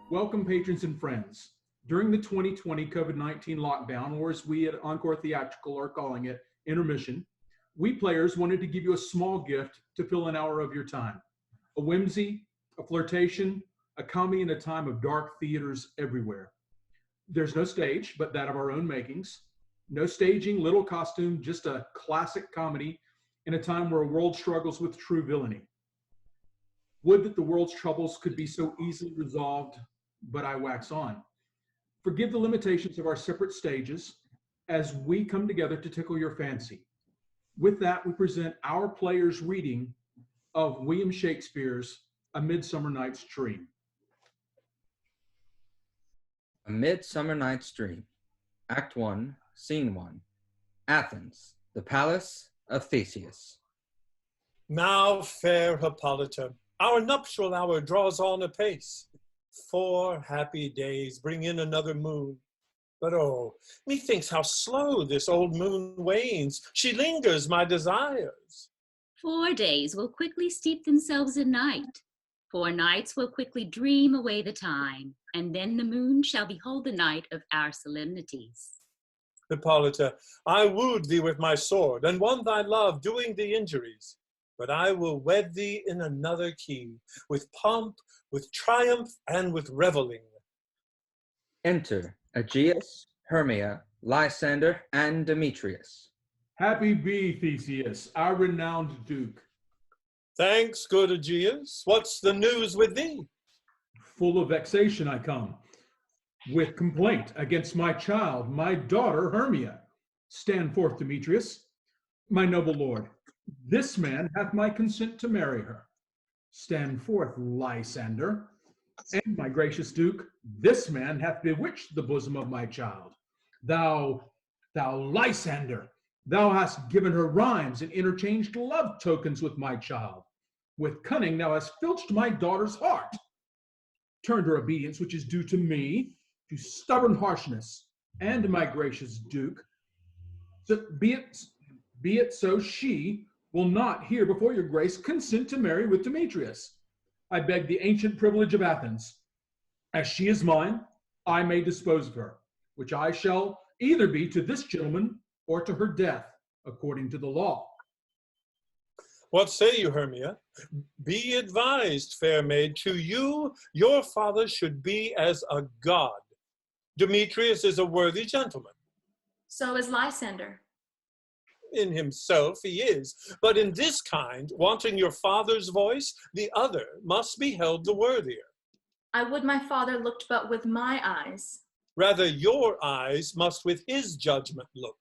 Welcome, patrons and friends. During the 2020 COVID-19 lockdown, or as we at Encore Theatrical are calling it, intermission, we players wanted to give you a small gift to fill an hour of your time. A whimsy, a flirtation, a comedy in a time of dark theaters everywhere. There's no stage, but that of our own makings. No staging, little costume, just a classic comedy in a time where a world struggles with true villainy. Would that the world's troubles could be so easily resolved, but I wax on. Forgive the limitations of our separate stages as we come together to tickle your fancy. With that, we present our players' reading of William Shakespeare's A Midsummer Night's Dream. A Midsummer Night's Dream, Act 1, Scene 1, Athens, the Palace of Theseus. Now, fair Hippolyta, our nuptial hour draws on apace. 4 happy days bring in another moon. But oh, methinks how slow this old moon wanes. She lingers my desires. 4 days will quickly steep themselves in night. 4 nights will quickly dream away the time, and then the moon shall behold the night of our solemnities. Hippolyta, I wooed thee with my sword, and won thy love, doing thee injuries. But I will wed thee in another key, with pomp, with triumph, and with reveling. Enter Egeus, Hermia, Lysander, and Demetrius. Happy be Theseus, our renowned Duke. Thanks, good Egeus. What's the news with thee? Full of vexation I come, with complaint against my child, my daughter Hermia. Stand forth, Demetrius. My noble lord, this man hath my consent to marry her. Stand forth, Lysander. And my gracious Duke, this man hath bewitched the bosom of my child. Thou Lysander, thou hast given her rhymes and interchanged love tokens with my child. With cunning thou hast filched my daughter's heart. Turned her obedience, which is due to me, to stubborn harshness. And my gracious Duke, so be it so she will not here before your grace consent to marry with Demetrius. I beg the ancient privilege of Athens. As she is mine, I may dispose of her, which I shall either be to this gentleman or to her death, according to the law. What say you, Hermia? Be advised, fair maid, to you your father should be as a god. Demetrius is a worthy gentleman. So is Lysander. In himself he is, but in this kind, wanting your father's voice, the other must be held the worthier. I would my father looked but with my eyes. Rather your eyes must with his judgment look.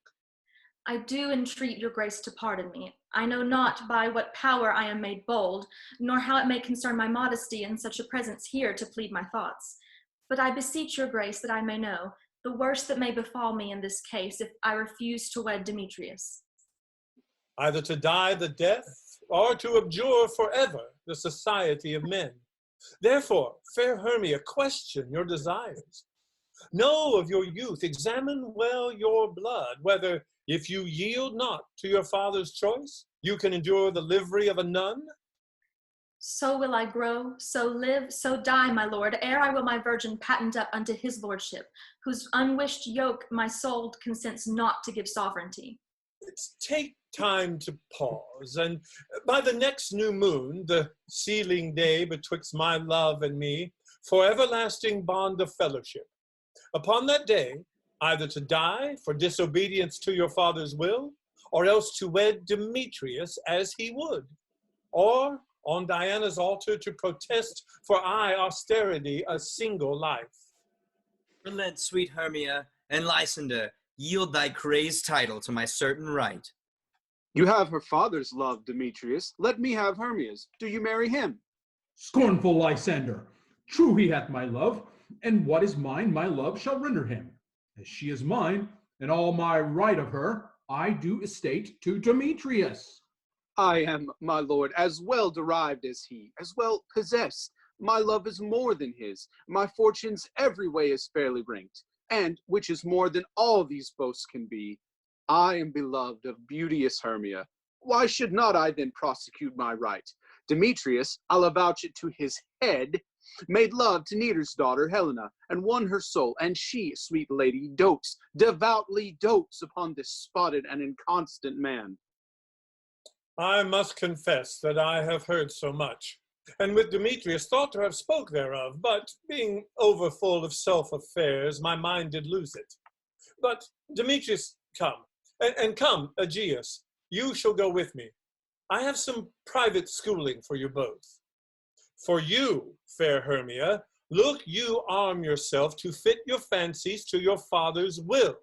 I do entreat your grace to pardon me. I know not by what power I am made bold, nor how it may concern my modesty in such a presence here to plead my thoughts. But I beseech your grace that I may know the worst that may befall me in this case if I refuse to wed Demetrius. Either to die the death, or to abjure forever the society of men. Therefore, fair Hermia, question your desires. Know of your youth, examine well your blood, whether, if you yield not to your father's choice, you can endure the livery of a nun. So will I grow, so live, so die, my lord, ere I will my virgin patent up unto his lordship, whose unwished yoke my soul consents not to give sovereignty. Take time to pause, and by the next new moon, the sealing day betwixt my love and me, for everlasting bond of fellowship. Upon that day, either to die for disobedience to your father's will, or else to wed Demetrius as he would, or on Diana's altar to protest for austerity, a single life. Relent, sweet Hermia, and Lysander, yield thy crazed title to my certain right. You have her father's love, Demetrius. Let me have Hermia's. Do you marry him? Scornful Lysander, true he hath my love, and what is mine my love shall render him. As she is mine, and all my right of her, I do estate to Demetrius. I am, my lord, as well derived as he, as well possessed. My love is more than his. My fortunes every way is fairly ranked, and, which is more than all these boasts can be, I am beloved of beauteous Hermia. Why should not I then prosecute my right? Demetrius, I'll avouch it to his head, made love to Neater's daughter Helena, and won her soul, and she, sweet lady, dotes, devoutly dotes upon this spotted and inconstant man. I must confess that I have heard so much, and with Demetrius thought to have spoke thereof, but being overfull of self-affairs, my mind did lose it. But Demetrius, come, and come, Egeus, you shall go with me. I have some private schooling for you both. For you, fair Hermia, look you arm yourself to fit your fancies to your father's will,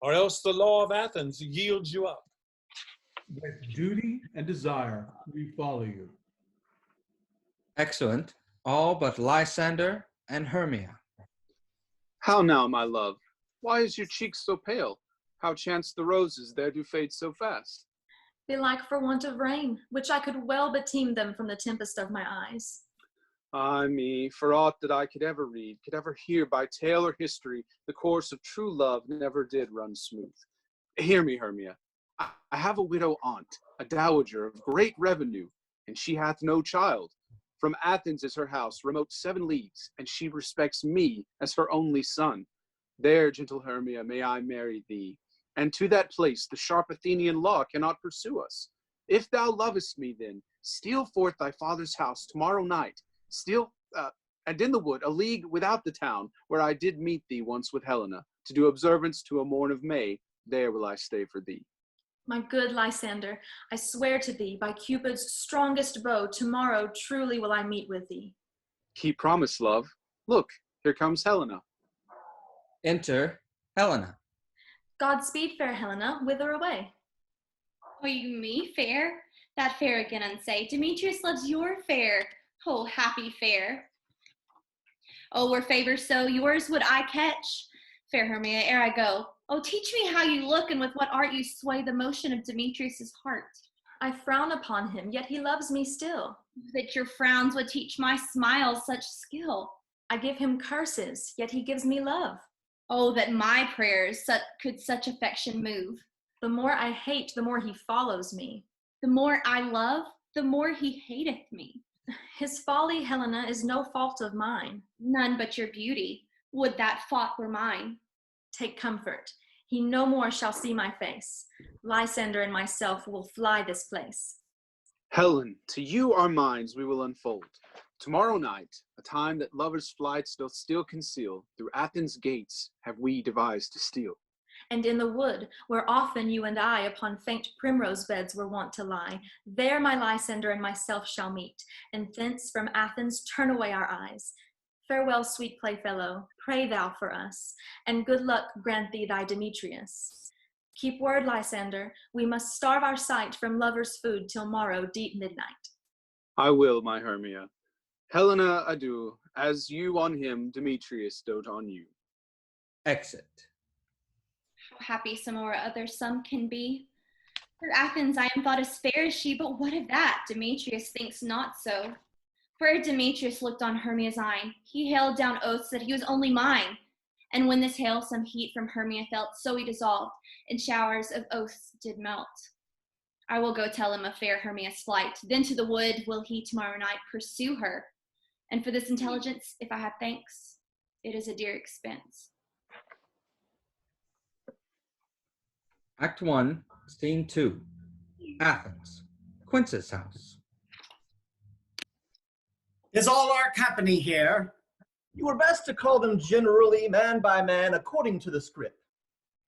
or else the law of Athens yields you up. With duty and desire, we follow you. Excellent. All but Lysander and Hermia. How now, my love? Why is your cheek so pale? How chance the roses there do fade so fast? Belike for want of rain, which I could well beteem them from the tempest of my eyes. Ay me, for aught that I could ever read, could ever hear by tale or history, the course of true love never did run smooth. Hear me, Hermia. I have a widow aunt, a dowager of great revenue, and she hath no child. From Athens is her house, remote 7 leagues, and she respects me as her only son. There, gentle Hermia, may I marry thee, and to that place the sharp Athenian law cannot pursue us. If thou lovest me, then, steal forth thy father's house tomorrow night, and in the wood, a league without the town, where I did meet thee once with Helena, to do observance to a morn of May, there will I stay for thee. My good Lysander, I swear to thee, by Cupid's strongest bow, tomorrow truly will I meet with thee. Keep promise, love. Look, here comes Helena. Enter Helena. Godspeed, fair Helena, whither away? Oh, you me, fair? That fair again unsay. Demetrius loves your fair. Oh, happy fair. Oh, were favor so, yours would I catch. Fair Hermia, ere I go, oh, teach me how you look, and with what art you sway the motion of Demetrius's heart. I frown upon him, yet he loves me still. That your frowns would teach my smiles such skill. I give him curses, yet he gives me love. Oh, that my prayers could such affection move. The more I hate, the more he follows me. The more I love, the more he hateth me. His folly, Helena, is no fault of mine. None but your beauty. Would that fault were mine. Take comfort. He no more shall see my face. Lysander and myself will fly this place. Helen, to you our minds we will unfold. Tomorrow night, a time that lovers' flights doth still conceal, through Athens' gates have we devised to steal. And in the wood, where often you and I upon faint primrose beds were wont to lie, there my Lysander and myself shall meet, and thence from Athens turn away our eyes. Farewell, sweet playfellow, pray thou for us, and good luck grant thee thy Demetrius. Keep word, Lysander, we must starve our sight from lovers' food till morrow deep midnight. I will, my Hermia. Helena, adieu, as you on him, Demetrius dote on you. Exit. How happy some or other some can be. For Athens I am thought as fair as she, but what of that? Demetrius thinks not so. For ere Demetrius looked on Hermia's eye, he hailed down oaths that he was only mine. And when this hail some heat from Hermia felt, so he dissolved, in showers of oaths did melt. I will go tell him of fair Hermia's flight, then to the wood will he tomorrow night pursue her. And for this intelligence, if I have thanks, it is a dear expense. Act 1, Scene 2. Athens. Quince's house. Is all our company here? You were best to call them generally, man by man, according to the script.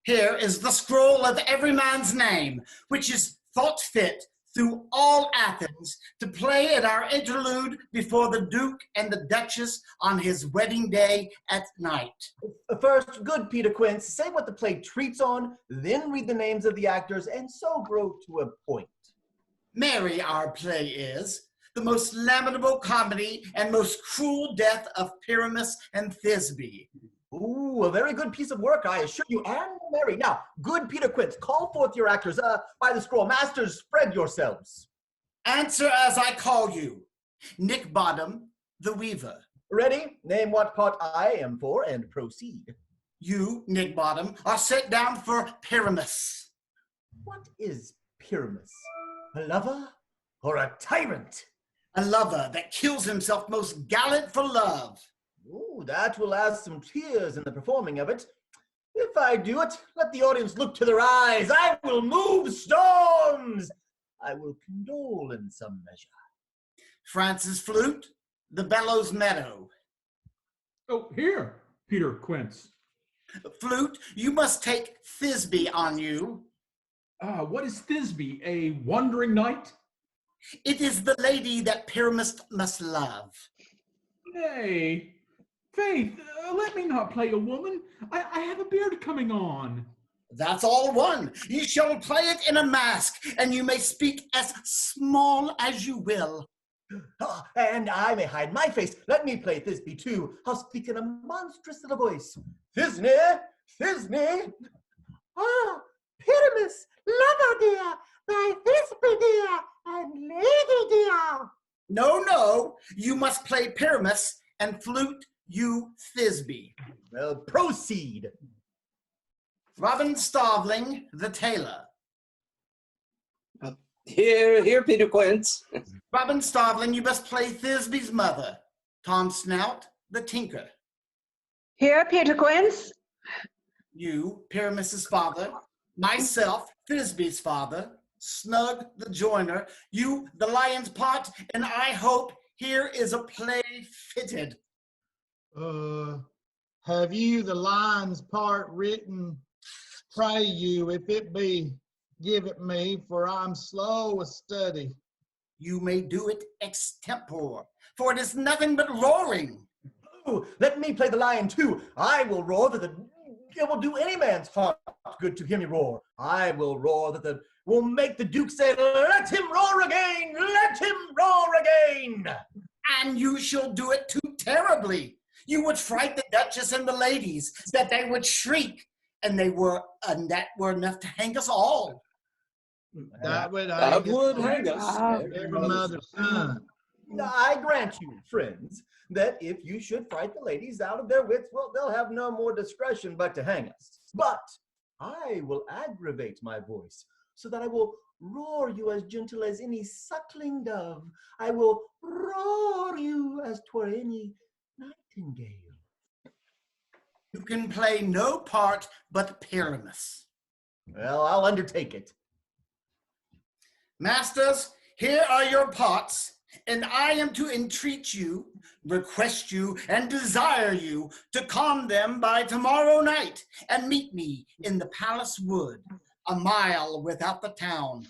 Here is the scroll of every man's name, which is thought fit through all Athens to play at our interlude before the Duke and the Duchess on his wedding day at night. First, good Peter Quince, say what the play treats on, then read the names of the actors, and so grow to a point. Merry our play is, the most lamentable comedy and most cruel death of Pyramis and Thisbe. Ooh, a very good piece of work, I assure you, and merry. Now, good Peter Quince, call forth your actors. By the scroll, masters, spread yourselves. Answer as I call you. Nick Bottom, the Weaver. Ready? Name what part I am for, and proceed. You, Nick Bottom, are set down for Pyramis. What is Pyramis? A lover or a tyrant? A lover that kills himself most gallant for love. Ooh, that will add some tears in the performing of it. If I do it, let the audience look to their eyes. I will move storms. I will condole in some measure. Francis Flute, the Bellows Meadow. Oh, here, Peter Quince. Flute, you must take Thisbe on you. What is Thisbe, a wandering knight? It is the lady that Pyramis must love. Nay, Faith, let me not play a woman. I have a beard coming on. That's all one. You shall play it in a mask, and you may speak as small as you will. And I may hide my face. Let me play Thisbe too. I'll speak in a monstrous little voice. Thisbe, Thisbe. Ah, Pyramis, lover dear, thy Thisbe dear, and lady dear. No, you must play Pyramis, and Flute, you Thisbe. Well, proceed. Robin Starveling, the tailor. Here, Peter Quince. Robin Starveling, you must play Thisbe's mother. Tom Snout, the tinker. Here, Peter Quince. You, Pyramis's father. Myself, Thisbe's father. Snug, the joiner. You, the lion's pot. And I hope here is a play fitted. Have you the lion's part written? Pray you, if it be, give it me, for I'm slow of study. You may do it extempore, for it is nothing but roaring. Oh, let me play the lion too. I will roar that it will do any man's heart good to hear me roar. I will roar that will make the Duke say, let him roar again, let him roar again. And you shall do it too terribly. You would fright the Duchess and the ladies, that they would shriek, and that were enough to hang us all. That would hang us. Every mother's son. I grant you, friends, that if you should fright the ladies out of their wits, well, they'll have no more discretion but to hang us. But I will aggravate my voice, so that I will roar you as gentle as any suckling dove. I will roar you as 'twere any nightingale. You can play no part but Pyramis. Well, I'll undertake it. Masters, here are your parts, and I am to entreat you, request you, and desire you to calm them by tomorrow night, and meet me in the palace wood, a mile without the town.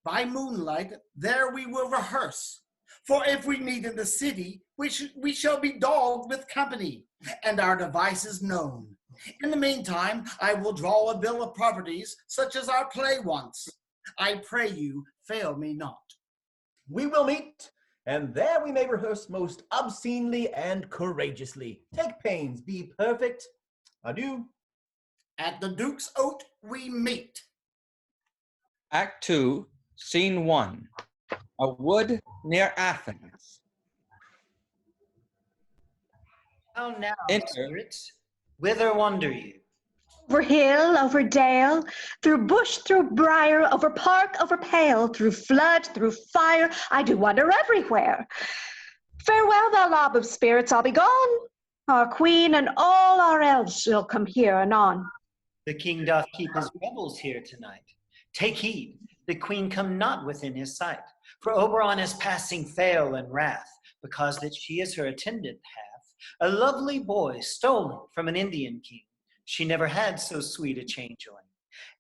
By moonlight, there we will rehearse. For if we meet in the city, we shall be dogged with company, and our devices known. In the meantime, I will draw a bill of properties, such as our play wants. I pray you, fail me not. We will meet, and there we may rehearse most obscenely and courageously. Take pains, be perfect. Adieu. At the Duke's Oat we meet. Act 2, Scene 1. A wood near Athens. How now, Enter. spirits? Whither wander you? Over hill, over dale, through bush, through briar, over park, over pale, through flood, through fire, I do wander everywhere. Farewell, thou lob of spirits, I'll be gone. Our queen and all our elves shall come here anon. The king doth keep his revels here tonight. Take heed, the queen come not within his sight. For Oberon is passing fail in wrath, because that she is her attendant hath, a lovely boy stolen from an Indian king. She never had so sweet a changeling.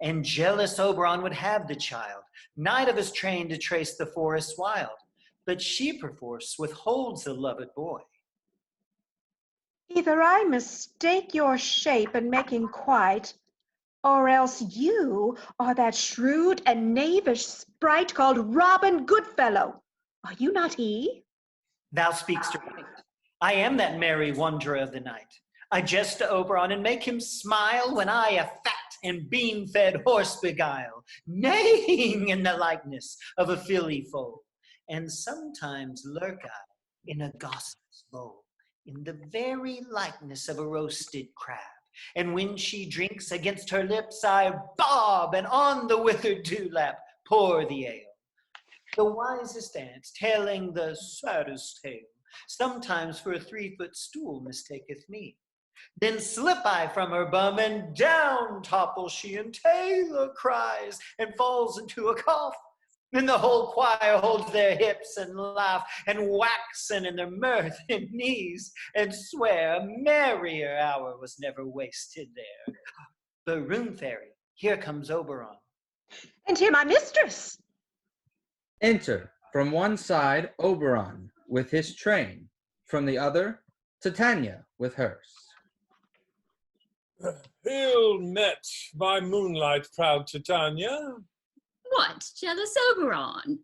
And jealous Oberon would have the child, neither of us trained to trace the forest wild, but she perforce withholds the loved boy. Either I mistake your shape and make him quite, or else you are that shrewd and knavish sprite called Robin Goodfellow. Are you not he? Thou speakst right. I am that merry wanderer of the night. I jest to Oberon and make him smile when I a fat and bean-fed horse beguile, neighing in the likeness of a filly foal, and sometimes lurk I in a gossip's bowl, in the very likeness of a roasted crab. And when she drinks against her lips, I bob, and on the withered dewlap pour the ale. The wisest ant, telling the saddest tale, sometimes for a 3-foot stool mistaketh me. Then slip I from her bum, and down topples she, and Taylor cries, and falls into a cough. Then the whole choir holds their hips and laugh, and waxen in their mirth and knees, and swear a merrier hour was never wasted there. But Room Fairy, here comes Oberon. And here my mistress. Enter, from one side, Oberon with his train, from the other, Titania with hers. Ill met by moonlight, proud Titania. What, jealous Oberon?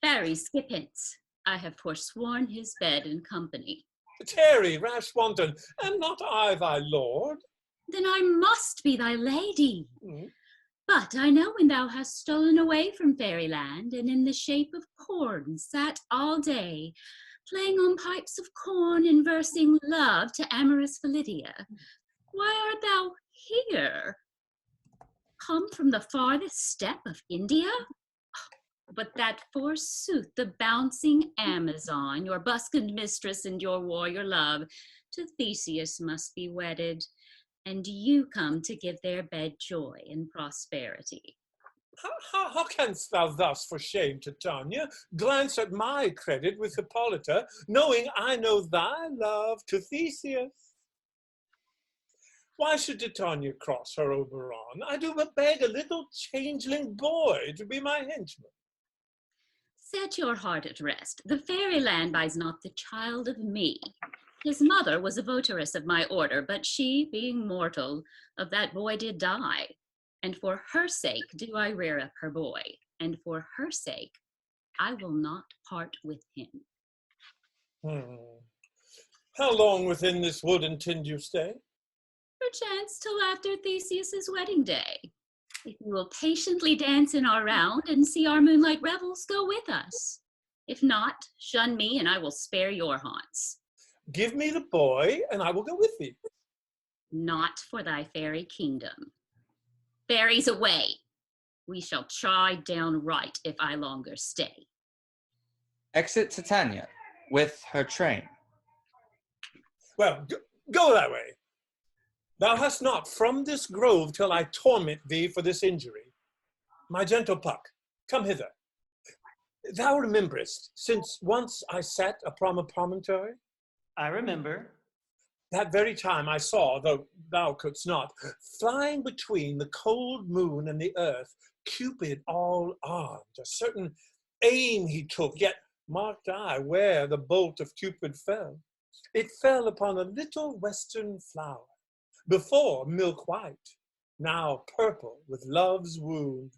Fairy, skip hence. I have forsworn his bed and company. Tarry, rash wanton, am not I thy lord? Then I must be thy lady. But I know when thou hast stolen away from fairyland, and in the shape of corn sat all day, playing on pipes of corn and versing love to amorous Hippolyta. Why art thou here? Come from the farthest step of India? But that forsooth the bouncing Amazon, your busked mistress and your warrior love, to Theseus must be wedded, and you come to give their bed joy and prosperity. How canst thou thus, for shame, Titania, glance at my credit with Hippolyta, knowing I know thy love to Theseus? Why should Titania cross her Oberon? I do but beg a little changeling boy to be my henchman. Set your heart at rest. The fairyland buys not the child of me. His mother was a votaress of my order, but she, being mortal, of that boy did die. And for her sake do I rear up her boy, and for her sake I will not part with him. How long within this wood intend you stay? Perchance till after Theseus's wedding day. If you will patiently dance in our round and see our moonlight revels, go with us. If not, shun me and I will spare your haunts. Give me the boy and I will go with thee. Not for thy fairy kingdom. Fairies away. We shall chide downright if I longer stay. Exit Titania with her train. Well, go that way. Thou hast not from this grove till I torment thee for this injury. My gentle Puck, come hither. Thou rememberest, since once I sat upon a promontory? I remember. That very time I saw, though thou couldst not, flying between the cold moon and the earth, Cupid all armed. A certain aim he took, yet marked I where the bolt of Cupid fell. It fell upon a little western flower, before milk white, now purple with love's wound,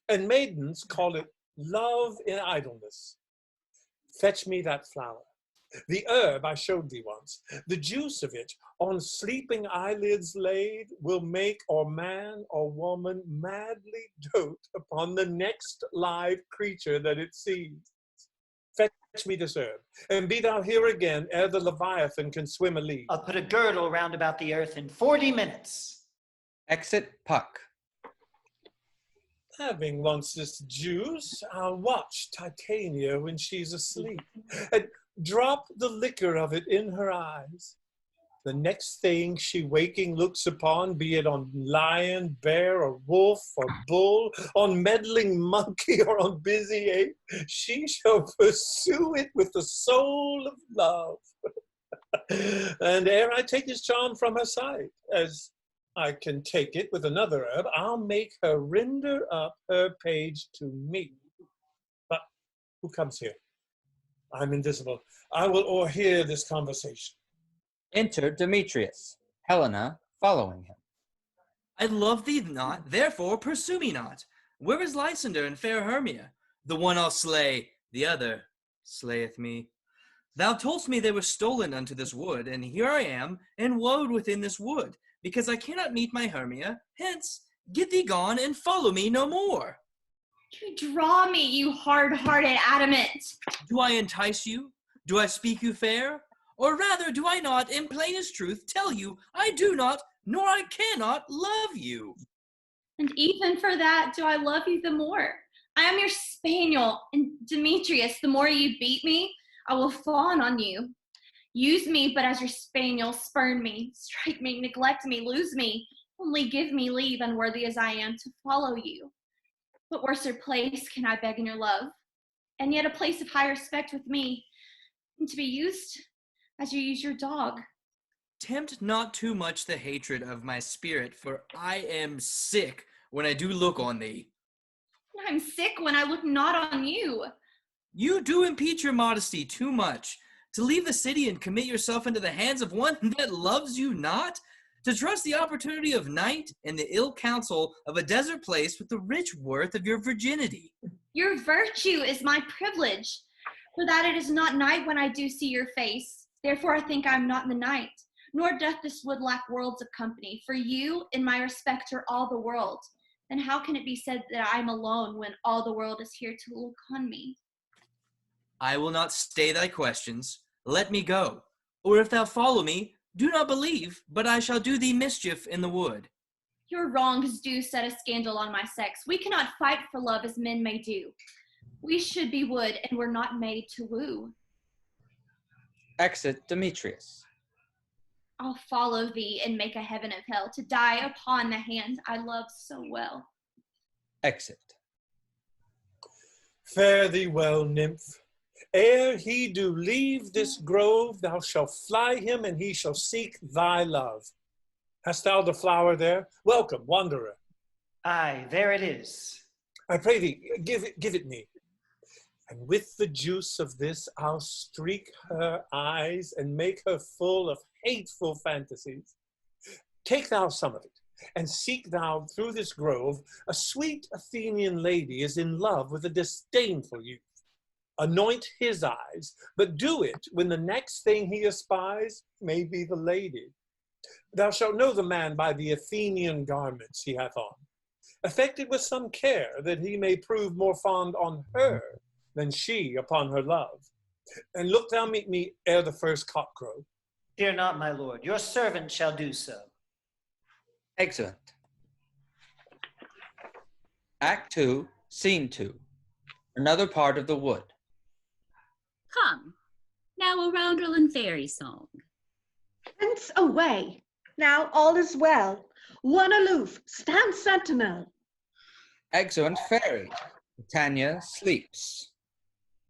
and maidens call it love in idleness. Fetch me that flower. The herb I showed thee once, the juice of it, on sleeping eyelids laid, will make or man or woman madly dote upon the next live creature that it sees. Fetch me this herb, and be thou here again ere the Leviathan can swim a league. I'll put a girdle round about the earth in 40 minutes. Exit Puck. Having once this juice, I'll watch Titania when she's asleep, and drop the liquor of it in her eyes. The next thing she waking looks upon, be it on lion, bear, or wolf, or bull, on meddling monkey, or on busy ape, she shall pursue it with the soul of love. And ere I take his charm from her sight, as I can take it with another herb. I'll make her render up her page to me. But who comes here? I'm invisible. I will o'erhear this conversation. Enter Demetrius, Helena following him. I love thee not, therefore pursue me not. Where is Lysander and fair Hermia? The one I'll slay, the other slayeth me. Thou toldst me they were stolen unto this wood, and here I am, enwoed within this wood, because I cannot meet my Hermia. Hence, get thee gone, and follow me no more. You draw me, you hard-hearted adamant. Do I entice you? Do I speak you fair? Or rather, do I not, in plainest truth, tell you I do not, nor I cannot love you? And even for that, do I love you the more? I am your spaniel, and Demetrius, the more you beat me, I will fawn on you. Use me but as your spaniel, spurn me, strike me, neglect me, lose me. Only give me leave, unworthy as I am, to follow you. What worser place can I beg in your love? And yet a place of high respect with me, and to be used as you use your dog. Tempt not too much the hatred of my spirit, for I am sick when I do look on thee. I'm sick when I look not on you. You do impeach your modesty too much. To leave the city and commit yourself into the hands of one that loves you not? To trust the opportunity of night and the ill counsel of a desert place with the rich worth of your virginity. Your virtue is my privilege, for that it is not night when I do see your face. Therefore I think I am not in the night, nor doth this wood lack worlds of company. For you, in my respect, are all the world. Then how can it be said that I am alone when all the world is here to look on me? I will not stay thy questions. Let me go. Or if thou follow me, do not believe, but I shall do thee mischief in the wood. Your wrongs do set a scandal on my sex. We cannot fight for love as men may do. We should be wood, and we're not made to woo. Exit Demetrius. I'll follow thee and make a heaven of hell, to die upon the hand I love so well. Exit. Fare thee well, nymph. Ere he do leave this grove, thou shalt fly him, and he shall seek thy love. Hast thou the flower there? Welcome, wanderer. Aye, there it is. I pray thee, give it me. And with the juice of this, I'll streak her eyes and make her full of hateful fantasies. Take thou some of it, and seek thou through this grove. A sweet Athenian lady is in love with a disdainful youth. Anoint his eyes, but do it when the next thing he espies may be the lady. Thou shalt know the man by the Athenian garments he hath on, affected with some care that he may prove more fond on her than she upon her love. And look thou meet me ere the first cock crow. Fear not, my lord, your servant shall do so. Excellent. Act 2, Scene 2. Another part of the wood. Come, now a roundel and fairy song. Hence away. Now all is well. One aloof, stand sentinel. Excellent fairy. Titania sleeps.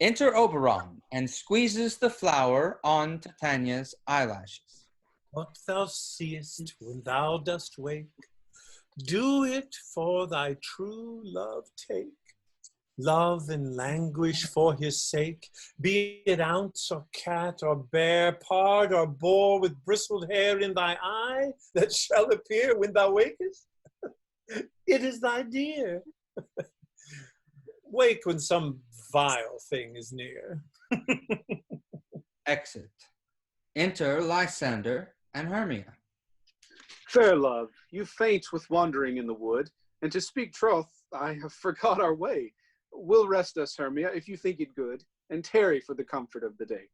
Enter Oberon and squeezes the flower on Titania's eyelashes. What thou seest when thou dost wake, do it for thy true love take. Love and languish for his sake, be it ounce or cat or bear, pard or boar with bristled hair in thy eye that shall appear when thou wakest. It is thy dear. Wake when some vile thing is near. Exit. Enter Lysander and Hermia. Fair love, you faint with wandering in the wood, and to speak troth, I have forgot our way. Will rest us, Hermia, if you think it good, and tarry for the comfort of the day.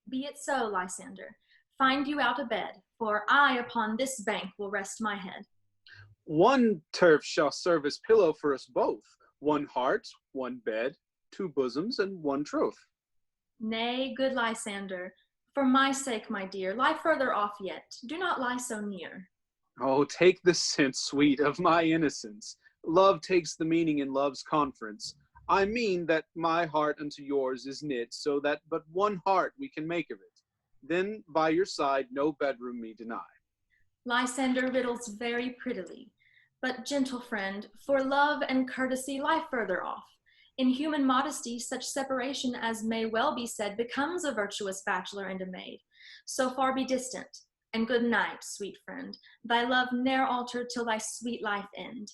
Be it so, Lysander. Find you out a bed, for I upon this bank will rest my head. One turf shall serve as pillow for us both, one heart, one bed, two bosoms, and one troth. Nay, good Lysander, for my sake, my dear, lie further off yet. Do not lie so near. Oh, take the sense, sweet, of my innocence. Love takes the meaning in love's conference. I mean that my heart unto yours is knit, so that but one heart we can make of it. Then by your side no bedroom me deny. Lysander riddles very prettily. But, gentle friend, for love and courtesy lie further off. In human modesty, such separation as may well be said becomes a virtuous bachelor and a maid. So far be distant, and good night, sweet friend. Thy love ne'er alter till thy sweet life end.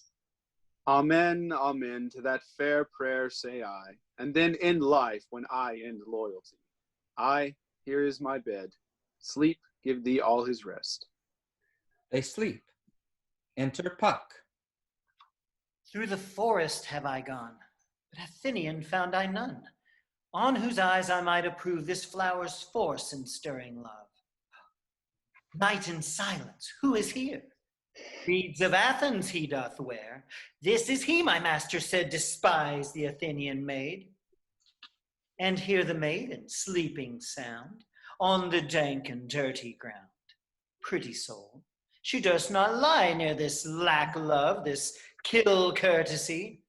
Amen, amen, to that fair prayer say I, and then end life when I end loyalty. I, here is my bed. Sleep, give thee all his rest. They sleep. Enter Puck. Through the forest have I gone, but Athenian found I none, on whose eyes I might approve this flower's force in stirring love. Night in silence, who is here? Reeds of Athens he doth wear. This is he, my master said, despise the Athenian maid. And hear the maiden sleeping sound on the dank and dirty ground. Pretty soul, she durst not lie near this lack love, this kill courtesy.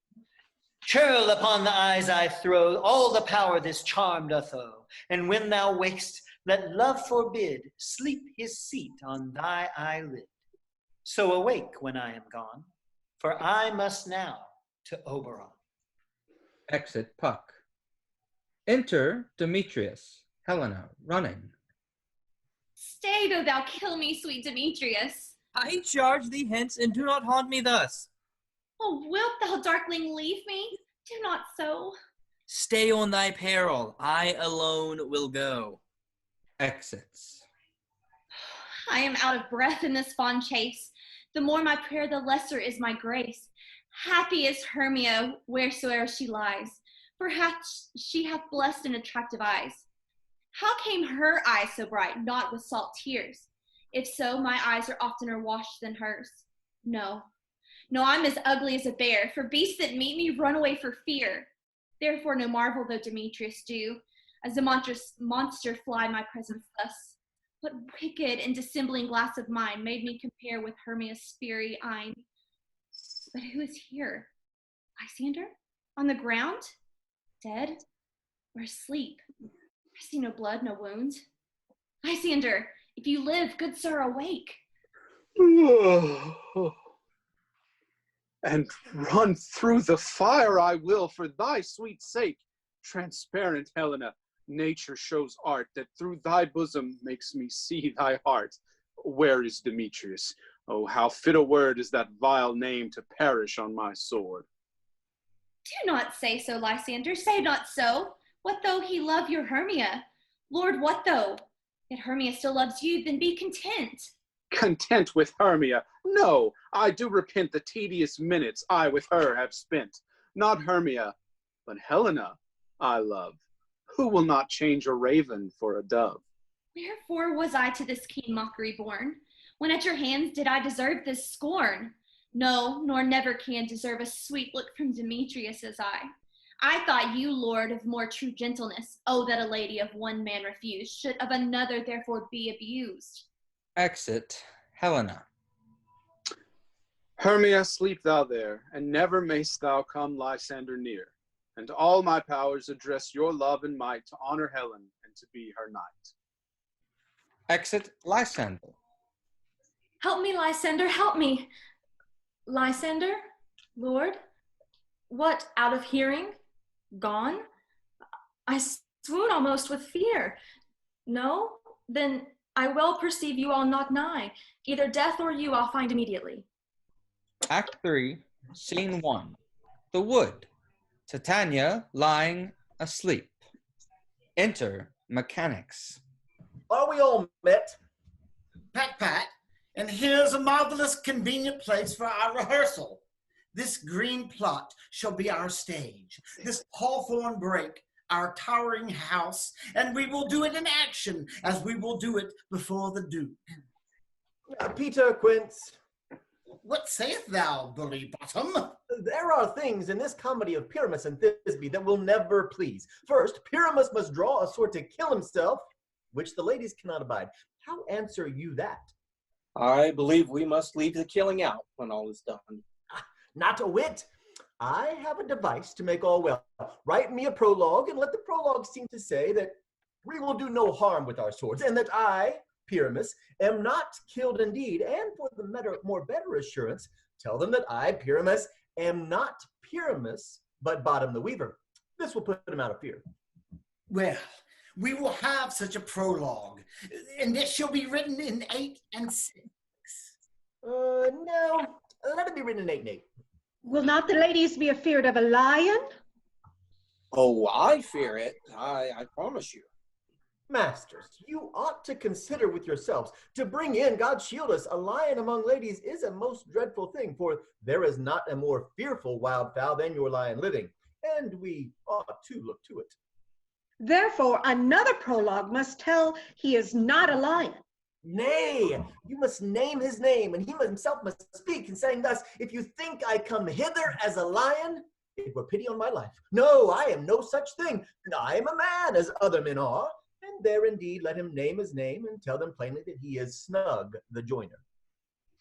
Churl upon the eyes I throw all the power this charm doth owe. And when thou wakest, let love forbid sleep his seat on thy eyelid. So awake when I am gone, for I must now to Oberon. Exit Puck. Enter Demetrius, Helena, running. Stay, though thou kill me, sweet Demetrius. I charge thee hence, and do not haunt me thus. Oh, wilt thou, darkling, leave me? Do not so. Stay on thy peril, I alone will go. Exits. I am out of breath in this fond chase. The more my prayer, the lesser is my grace. Happy is Hermia wheresoe'er she lies, for she hath blessed and attractive eyes. How came her eyes so bright, not with salt tears? If so, my eyes are oftener washed than hers. No, I'm as ugly as a bear, for beasts that meet me run away for fear. Therefore no marvel though Demetrius do, as the monster fly my presence thus. What wicked and dissembling glass of mine made me compare with Hermia's fiery eyne? But who is here? Lysander? On the ground? Dead? Or asleep? I see no blood, no wound. Lysander, if you live, good sir, awake. And run through the fire I will for thy sweet sake. Transparent Helena, nature shows art that through thy bosom makes me see thy heart. Where is Demetrius? Oh, how fit a word is that vile name to perish on my sword. Do not say so, Lysander, say not so. What though he love your Hermia? Lord, what though? Yet Hermia still loves you, then be content. Content with Hermia? No, I do repent the tedious minutes I with her have spent. Not Hermia, but Helena I love. Who will not change a raven for a dove? Wherefore was I to this keen mockery born? When at your hands did I deserve this scorn? No, nor never can deserve a sweet look from Demetrius as I thought you, Lord, of more true gentleness. Oh, that a lady of one man refused should of another therefore be abused. Exit Helena. Hermia, sleep thou there, and never mayst thou come Lysander near. And all my powers address your love and might to honor Helen and to be her knight. Exit Lysander. Help me, Lysander, help me. Lysander, Lord, what, out of hearing? Gone? I swoon almost with fear. No? Then I well perceive you all not nigh. Either death or you I'll find immediately. Act 3, Scene 1. The wood. Titania lying asleep. Enter Mechanics. Are we all met? Pat, pat, and here's a marvelous convenient place for our rehearsal. This green plot shall be our stage, this hawthorn brake our towering house, and we will do it in action as we will do it before the Duke. Peter, Quince. What sayest thou, bully bottom? There are things in this comedy of Pyramis and Thisbe that will never please. First, Pyramis must draw a sword to kill himself, which the ladies cannot abide. How answer you that? I believe we must leave the killing out when all is done. Not a whit. I have a device to make all well. Write me a prologue, and let the prologue seem to say that we will do no harm with our swords, and that I, Pyramis, am not killed indeed, and for the more better assurance, tell them that I, Pyramis, am not Pyramis, but Bottom the Weaver. This will put him out of fear. Well, we will have such a prologue, and it shall be written in 8 and 6. No, let it be written in 8 and 8. Will not the ladies be afeard of a lion? Oh, I fear it, I promise you. Masters, you ought to consider with yourselves. To bring in, God shield us, a lion among ladies is a most dreadful thing, for there is not a more fearful wildfowl than your lion living, and we ought to look to it. Therefore, another prologue must tell he is not a lion. Nay, you must name his name, and he himself must speak, and saying thus, if you think I come hither as a lion, it were pity on my life. No, I am no such thing. I am a man, as other men are. And there indeed let him name his name, and tell them plainly that he is Snug, the joiner.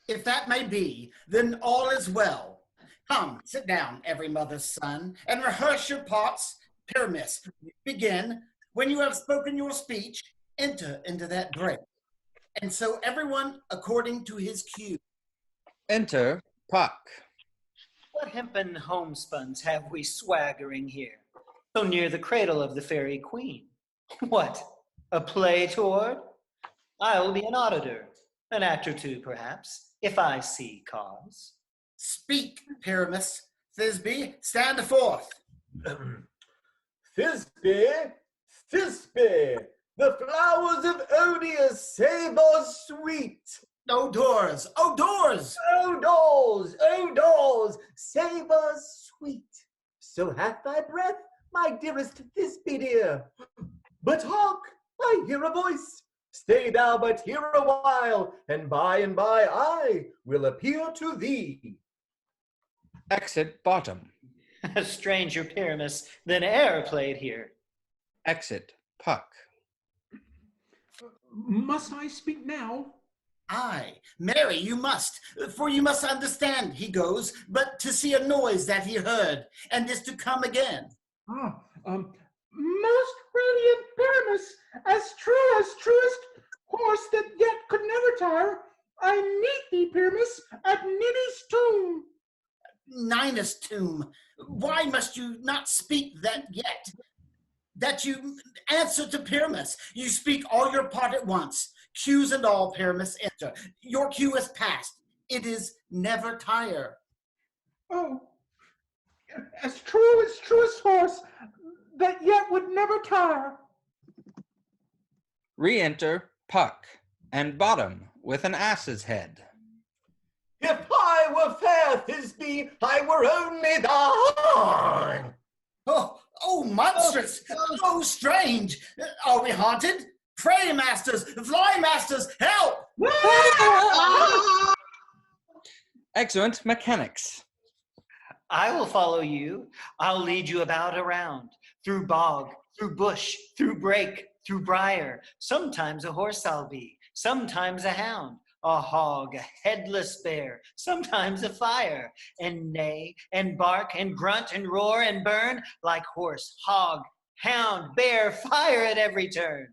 If that may be, then all is well. Come, sit down, every mother's son, and rehearse your parts. Pyramis, begin. When you have spoken your speech, enter into that break. And so everyone according to his cue. Enter Puck. What hempen homespuns have we swaggering here, so near the cradle of the fairy queen? What, a play toward? I will be an auditor, an act or two perhaps, if I see cause. Speak, Pyramis. Thisbe, stand forth. Thisbe, Thisbe, the flowers of Odious, savor sweet. Odors, odors, odors, odors, savor sweet. So hath thy breath, my dearest Thisbe dear. But hark, I hear a voice. Stay thou but here a while, and by I will appear to thee. Exit Bottom. A stranger Pyramis than e'er played here. Exit Puck. Must I speak now? Aye, Mary, you must, for you must understand, he goes, but to see a noise that he heard, and is to come again. Most radiant Pyramis, as truest horse that yet could never tire, I meet thee, Pyramis, at Ninny's tomb. Ninus' tomb, why must you not speak that yet? That you answer to Pyramis. You speak all your part at once. Cues and all, Pyramis, enter. Your cue is past. It is never tire. Oh, as truest horse that yet would never tire. Re-enter Puck and Bottom with an ass's head. If I were fair, Thisbe, I were only thine. Oh, monstrous! Oh, strange! Are we haunted? Pray, masters, fly, masters, help! Excellent mechanics. I will follow you. I'll lead you about around, through bog, through bush, through brake, through briar. Sometimes a horse I'll be, sometimes a hound, a hog, a headless bear, sometimes a fire, and neigh, and bark, and grunt, and roar, and burn, like horse, hog, hound, bear, fire at every turn.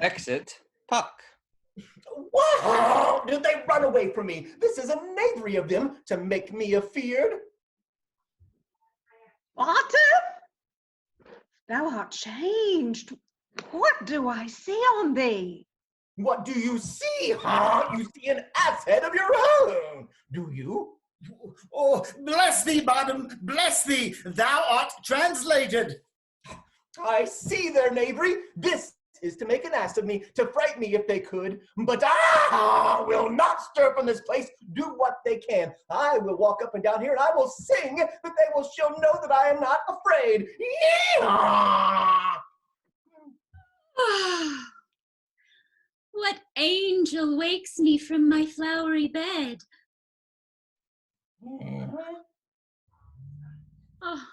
Exit Puck. Wow! Did they run away from me? This is a knavery of them to make me afeard. Bottom? Thou art changed. What do I see on thee? What do you see, huh? You see an ass head of your own, do you? Oh, bless thee, Bottom, bless thee. Thou art translated. I see their knavery. This is to make an ass of me, to fright me if they could. But I will not stir from this place, do what they can. I will walk up and down here, and I will sing that they shall know that I am not afraid. What angel wakes me from my flowery bed? Oh,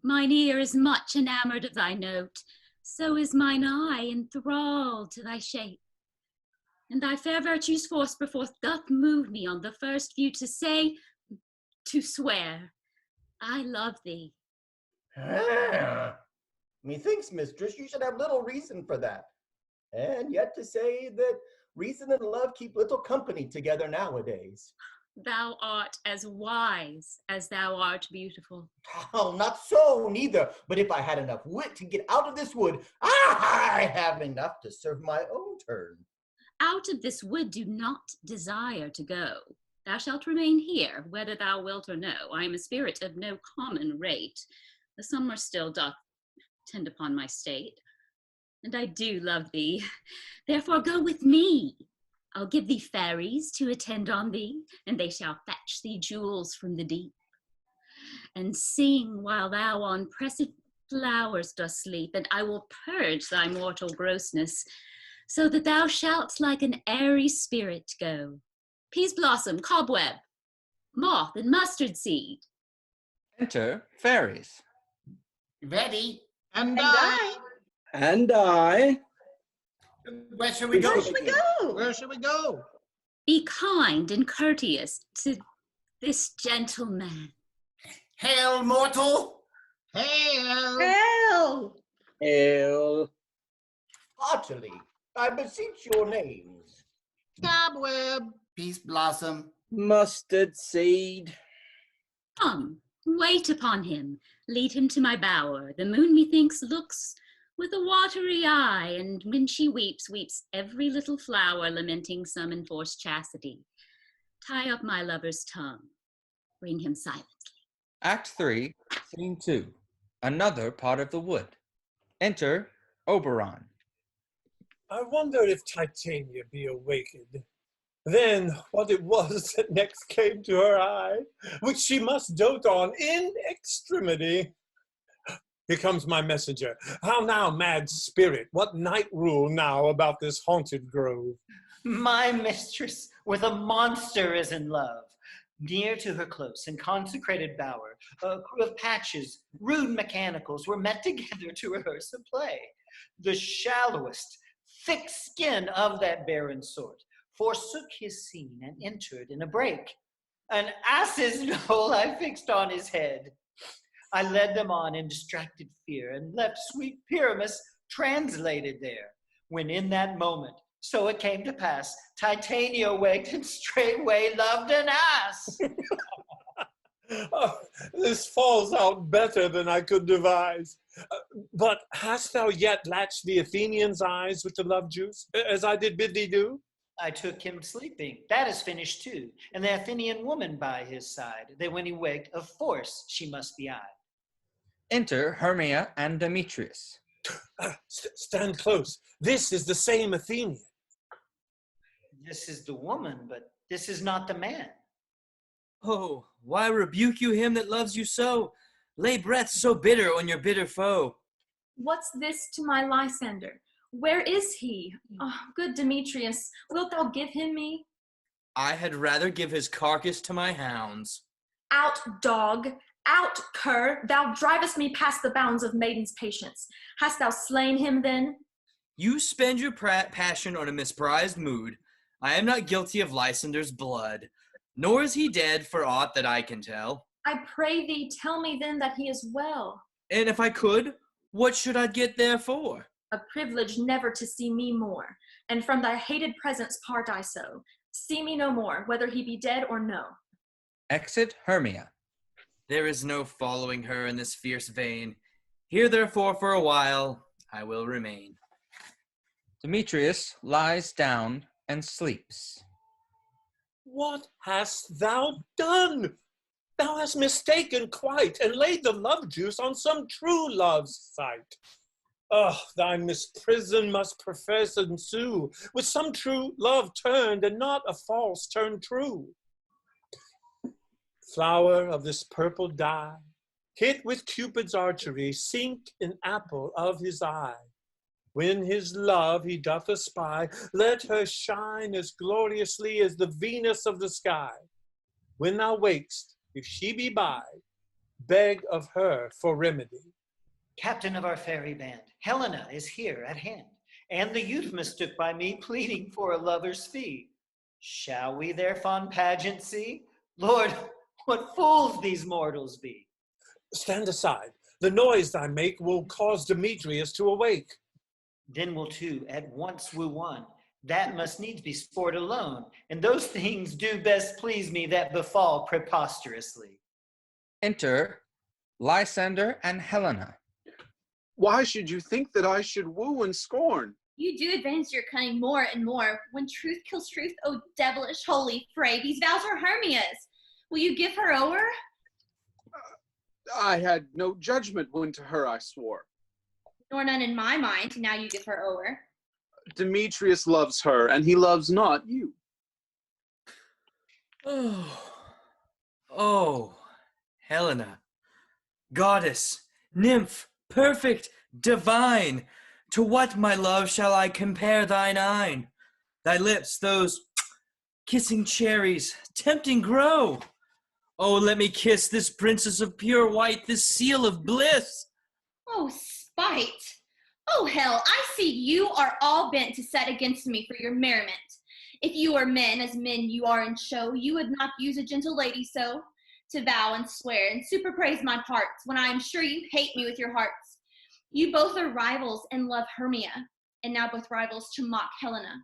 mine ear is much enamoured of thy note, so is mine eye enthralled to thy shape. And thy fair virtue's force perforce doth move me on the first view to say, to swear, I love thee. Methinks, mistress, you should have little reason for that. And yet to say that reason and love keep little company together nowadays. Thou art as wise as thou art beautiful. Oh, not so, neither. But if I had enough wit to get out of this wood, I have enough to serve my own turn. Out of this wood do not desire to go. Thou shalt remain here, whether thou wilt or no. I am a spirit of no common rate. The summer still doth tend upon my state, and I do love thee. Therefore go with me. I'll give thee fairies to attend on thee, and they shall fetch thee jewels from the deep. And sing while thou on pressed flowers dost sleep, and I will purge thy mortal grossness, so that thou shalt like an airy spirit go. Peaseblossom, Cobweb, Moth, and Mustardseed. Enter fairies. Ready? And I. And I. Where shall we go? Where should we go? Where should we go? Be kind and courteous to this gentleman. Hail, mortal! Hail! Hail! Ale. Heartily, I beseech your names. Cobweb! Peaseblossom. Mustardseed. Come, wait upon him. Lead him to my bower. The moon, methinks, looks with a watery eye, and when she weeps, weeps every little flower, lamenting some enforced chastity. Tie up my lover's tongue. Bring him silently. Act 3, Scene 2. Another part of the wood. Enter Oberon. I wonder if Titania be awakened. Then what it was that next came to her eye, which she must dote on in extremity. Here comes my messenger. How now, mad spirit? What night rule now about this haunted grove? My mistress with a monster is in love. Near to her close and consecrated bower, a crew of patches, rude mechanicals, were met together to rehearse a play. The shallowest, thick skin of that barren sort forsook his scene and entered in a break. An ass's knoll I fixed on his head. I led them on in distracted fear and left sweet Pyramis translated there, when in that moment, so it came to pass, Titania waked and straightway loved an ass. Oh, this falls out better than I could devise. But hast thou yet latched the Athenian's eyes with the love juice, as I did bid thee do? I took him sleeping. That is finished too. And the Athenian woman by his side, that when he waked, of force she must be eyed. Enter Hermia and Demetrius. Stand close. This is the same Athenian. This is the woman, but this is not the man. Oh, why rebuke you him that loves you so? Lay breath so bitter on your bitter foe. What's this to my Lysander? Where is he? Oh, good Demetrius, wilt thou give him me? I had rather give his carcass to my hounds. Out, dog! Out, cur! Thou drivest me past the bounds of maiden's patience. Hast thou slain him then? You spend your passion on a misprized mood. I am not guilty of Lysander's blood, nor is he dead for aught that I can tell. I pray thee, tell me then that he is well. And if I could, what should I get therefore? A privilege never to see me more, and from thy hated presence part I so. See me no more, whether he be dead or no. Exit Hermia. There is no following her in this fierce vein. Here therefore for a while I will remain. Demetrius lies down and sleeps. What hast thou done? Thou hast mistaken quite, and laid the love juice on some true love's sight. Oh, thy misprison must profess ensue, with some true love turned, and not a false turned true. Flower of this purple dye, hit with Cupid's archery, sink in apple of his eye. When his love he doth espy, let her shine as gloriously as the Venus of the sky. When thou wakest, if she be by, beg of her for remedy. Captain of our fairy band, Helena is here at hand, and the youth mistook by me, pleading for a lover's fee. Shall we their fond pageant see? Lord, what fools these mortals be! Stand aside. The noise I make will cause Demetrius to awake. Then will two at once woo one. That must needs be sport alone, and those things do best please me that befall preposterously. Enter Lysander and Helena. Why should you think that I should woo and scorn? You do advance your cunning more and more. When truth kills truth, oh devilish holy fray, these vows are Hermia's. Will you give her o'er? I had no judgment when to her I swore. Nor none in my mind, now you give her o'er. Demetrius loves her, and he loves not you. Oh, Helena, goddess, nymph, perfect, divine, to what, my love, shall I compare thine eyne? Thy lips, those kissing cherries, tempting grow. Oh, let me kiss this princess of pure white, this seal of bliss. Oh, spite. Oh, hell, I see you are all bent to set against me for your merriment. If you are men, as men you are in show, you would not use a gentle lady so, to vow and swear and superpraise my parts, when I am sure you hate me with your hearts. You both are rivals and love Hermia, and now both rivals to mock Helena.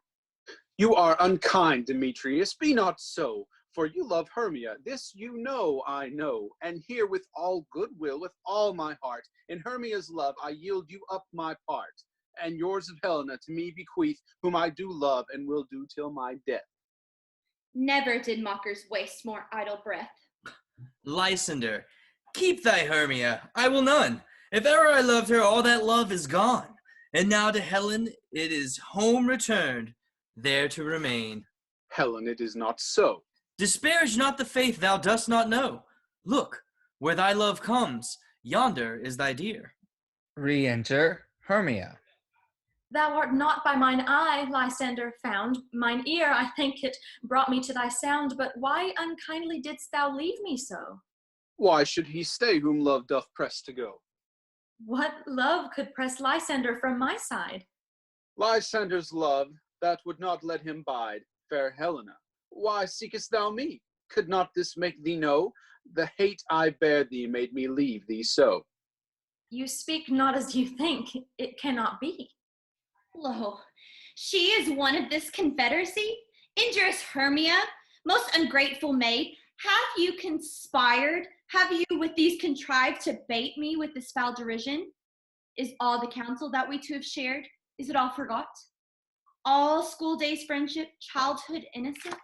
You are unkind, Demetrius, be not so, for you love Hermia. This you know I know, and here with all goodwill, with all my heart, in Hermia's love I yield you up my part, and yours of Helena to me bequeath, whom I do love and will do till my death. Never did mockers waste more idle breath. Lysander, keep thy Hermia, I will none. If ever I loved her, all that love is gone. And now to Helen it is home returned, there to remain. Helen, it is not so. Disparage not the faith thou dost not know. Look, where thy love comes, yonder is thy dear. Re-enter Hermia. Thou art not by mine eye, Lysander, found. Mine ear, I think it, brought me to thy sound. But why unkindly didst thou leave me so? Why should he stay whom love doth press to go? What love could press Lysander from my side? Lysander's love, that would not let him bide, fair Helena. Why seekest thou me? Could not this make thee know? The hate I bear thee made me leave thee so. You speak not as you think. It cannot be. Lo, she is one of this confederacy? Injurious Hermia, most ungrateful maid, have you conspired? Have you with these contrived to bait me with this foul derision? Is all the counsel that we two have shared, is it all forgot? All school days friendship, childhood innocence?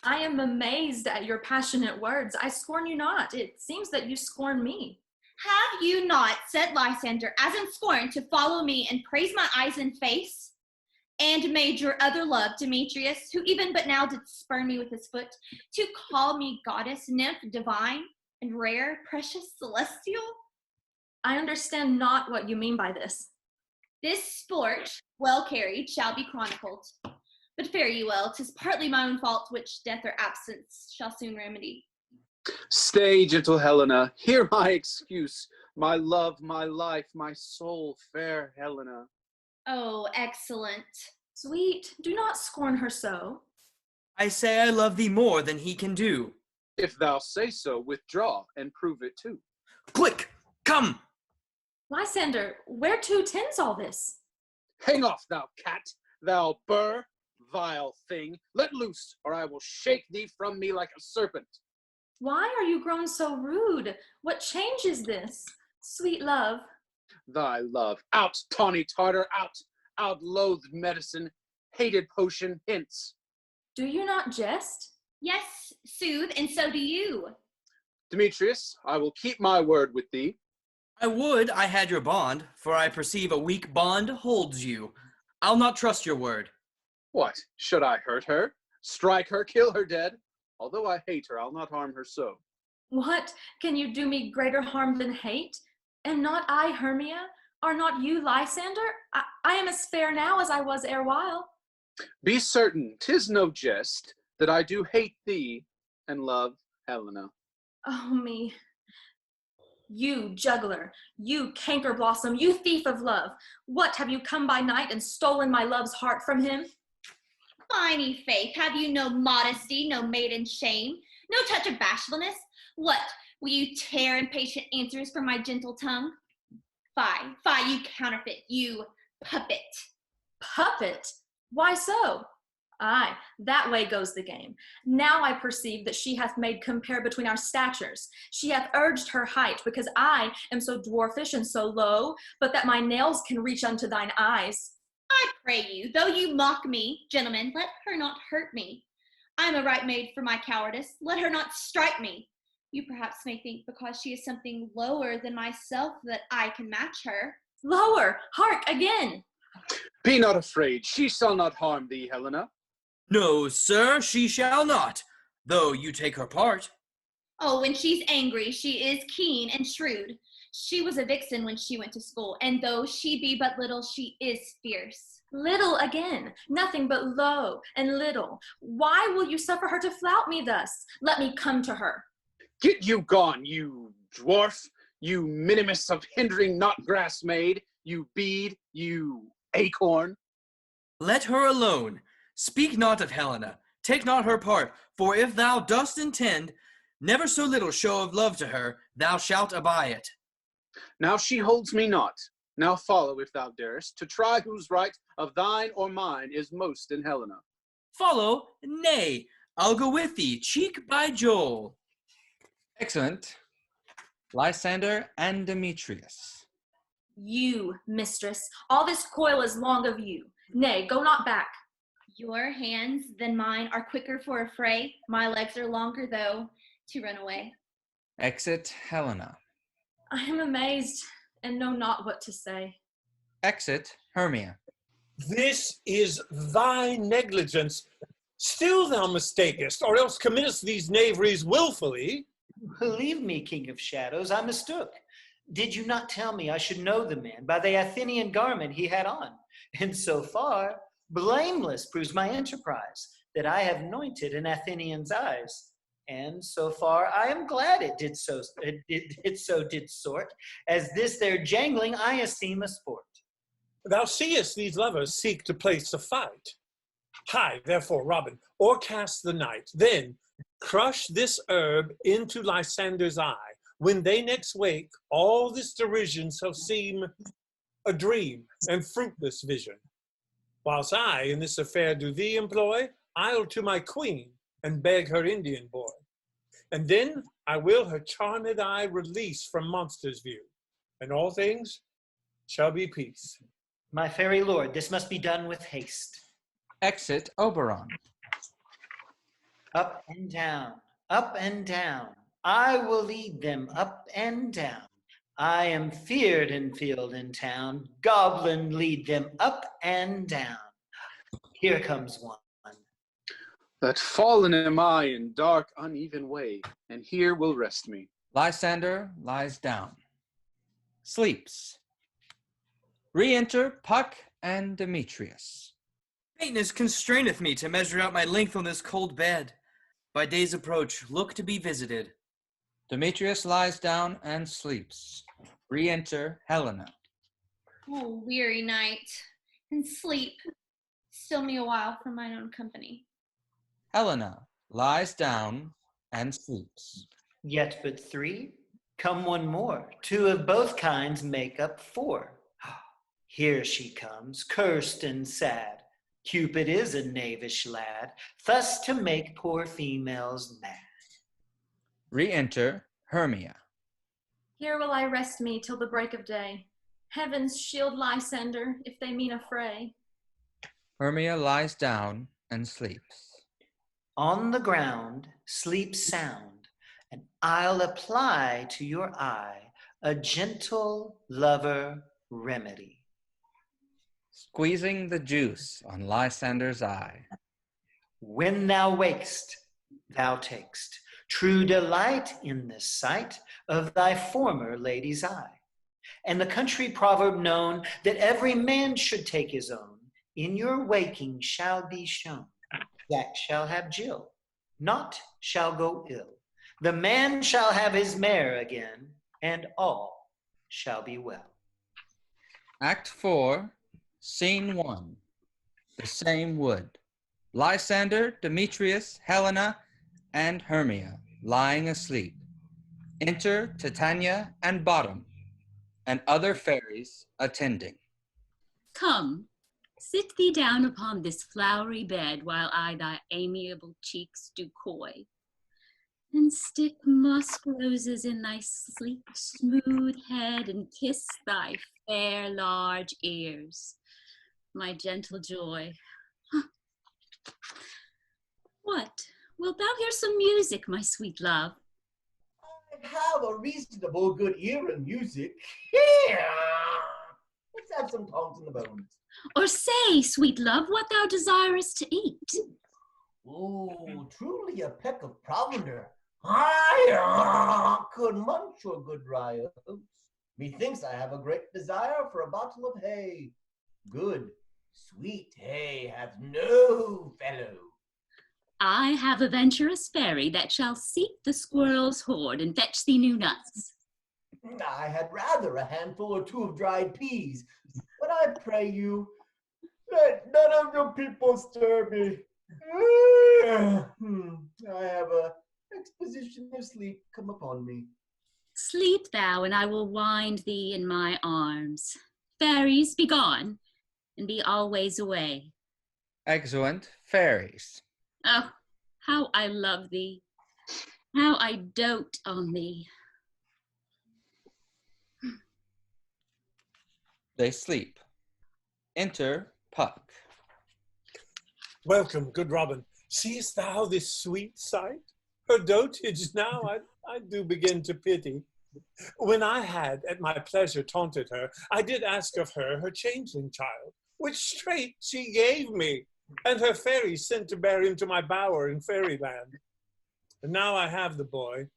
I am amazed at your passionate words. I scorn you not. It seems that you scorn me. Have you not, said Lysander, as in scorn, to follow me and praise my eyes and face? And made your other love, Demetrius, who even but now did spurn me with his foot, to call me goddess, nymph, divine, and rare, precious, celestial? I understand not what you mean by this. This sport, well carried, shall be chronicled. But fare you well, 'tis partly my own fault, which death or absence shall soon remedy. Stay, gentle Helena, hear my excuse, my love, my life, my soul, fair Helena. Oh, excellent. Sweet, do not scorn her so. I say I love thee more than he can do. If thou say so, withdraw and prove it too. Quick, come! Lysander, whereto tends all this? Hang off, thou cat, thou burr, vile thing. Let loose, or I will shake thee from me like a serpent. Why are you grown so rude? What change is this? Sweet love. Thy love. Out, tawny Tartar, out. Out, loathed medicine, hated potion, hence. Do you not jest? Yes, soothe, and so do you. Demetrius, I will keep my word with thee. I would I had your bond, for I perceive a weak bond holds you. I'll not trust your word. What, should I hurt her? Strike her, kill her dead? Although I hate her, I'll not harm her so. What? Can you do me greater harm than hate? Am not I Hermia? Are not you Lysander? I am as fair now as I was erewhile. Be certain, 'tis no jest, that I do hate thee and love Helena. Oh me. You juggler, you canker blossom, you thief of love. What, have you come by night and stolen my love's heart from him? Fine faith, have you no modesty, no maiden shame, no touch of bashfulness? What, will you tear impatient answers from my gentle tongue? Fie, you counterfeit, you puppet. Puppet? Why so? Aye, that way goes the game. Now I perceive that she hath made compare between our statures. She hath urged her height, because I am so dwarfish and so low, but that my nails can reach unto thine eyes. I pray you, though you mock me, gentlemen, let her not hurt me. I am a right maid for my cowardice. Let her not strike me. You perhaps may think because she is something lower than myself that I can match her. Lower! Hark, again! Be not afraid. She shall not harm thee, Helena. No, sir, she shall not, though you take her part. Oh, when she's angry, she is keen and shrewd. She was a vixen when she went to school, and though she be but little, she is fierce. Little again, nothing but low and little. Why will you suffer her to flout me thus? Let me come to her. Get you gone, you dwarf, you minimus of hindering not grass maid, you bead, you acorn. Let her alone. Speak not of Helena. Take not her part, for if thou dost intend never so little show of love to her, thou shalt abye it. Now she holds me not. Now follow, if thou darest, to try whose right of thine or mine is most in Helena. Follow? Nay, I'll go with thee, cheek by jowl. Excellent. Lysander and Demetrius. You, mistress, all this coil is long of you. Nay, go not back. Your hands than mine are quicker for a fray. My legs are longer, though, to run away. Exit Helena. I am amazed and know not what to say. Exit Hermia. This is thy negligence. Still thou mistakest, or else committest these knaveries willfully. Believe me, King of Shadows, I mistook. Did you not tell me I should know the man by the Athenian garment he had on? And so far, blameless proves my enterprise, that I have anointed an Athenian's eyes. And so far, I am glad it did sort, as this their jangling I esteem a sport. Thou seest these lovers seek to place a fight. Hie, therefore, Robin, o'ercast the night, then crush this herb into Lysander's eye. When they next wake, all this derision shall seem a dream and fruitless vision. Whilst I in this affair do thee employ, I'll to my queen and beg her Indian boy. And then I will her charmed eye release from monsters' view, and all things shall be peace. My fairy lord, this must be done with haste. Exit Oberon. Up and down, up and down. I will lead them up and down. I am feared in field and town. Goblin, lead them up and down. Here comes one. That fallen am I in dark, uneven way, and here will rest me. Lysander lies down. Sleeps. Re-enter Puck and Demetrius. Faintness constraineth me to measure out my length on this cold bed. By day's approach, look to be visited. Demetrius lies down and sleeps. Re-enter Helena. Oh, weary night, and sleep. Still me a while from mine own company. Helena lies down and sleeps. Yet but three? Come one more. Two of both kinds make up four. Here she comes, cursed and sad. Cupid is a knavish lad, thus to make poor females mad. Re-enter Hermia. Here will I rest me till the break of day. Heavens shield Lysander, if they mean a fray. Hermia lies down and sleeps. On the ground, sleep sound, and I'll apply to your eye a gentle lover remedy. Squeezing the juice on Lysander's eye. When thou wakest, thou takest true delight in this sight of thy former lady's eye. And the country proverb known that every man should take his own, in your waking shall be shown. Jack shall have Jill, naught shall go ill. The man shall have his mare again, and all shall be well. Act 4, Scene 1. The same wood. Lysander, Demetrius, Helena, and Hermia lying asleep. Enter Titania and Bottom, and other fairies attending. Come, sit thee down upon this flowery bed, while I thy amiable cheeks do coy, and stick musk roses in thy sleek, smooth head, and kiss thy fair, large ears, my gentle joy. What? Wilt thou hear some music, my sweet love? I have a reasonable good ear in music. Let's have some tones in the bones. Or say, sweet love, what thou desirest to eat. Oh, truly a peck of provender. I could munch your good dry oats. Methinks I have a great desire for a bottle of hay. Good, sweet hay hath no fellow. I have a venturous fairy that shall seek the squirrel's hoard and fetch thee new nuts. I had rather a handful or two of dried peas, but I pray you, let none of your people stir me. I have a exposition of sleep come upon me. Sleep thou, and I will wind thee in my arms. Fairies, be gone, and be always away. Exeunt fairies. Oh, how I love thee, how I dote on thee. They sleep. Enter Puck. Welcome, good Robin. Seest thou this sweet sight? Her dotage now I do begin to pity. When I had at my pleasure taunted her, I did ask of her changeling child, which straight she gave me, and her fairy sent to bear him to my bower in fairyland. And now I have the boy.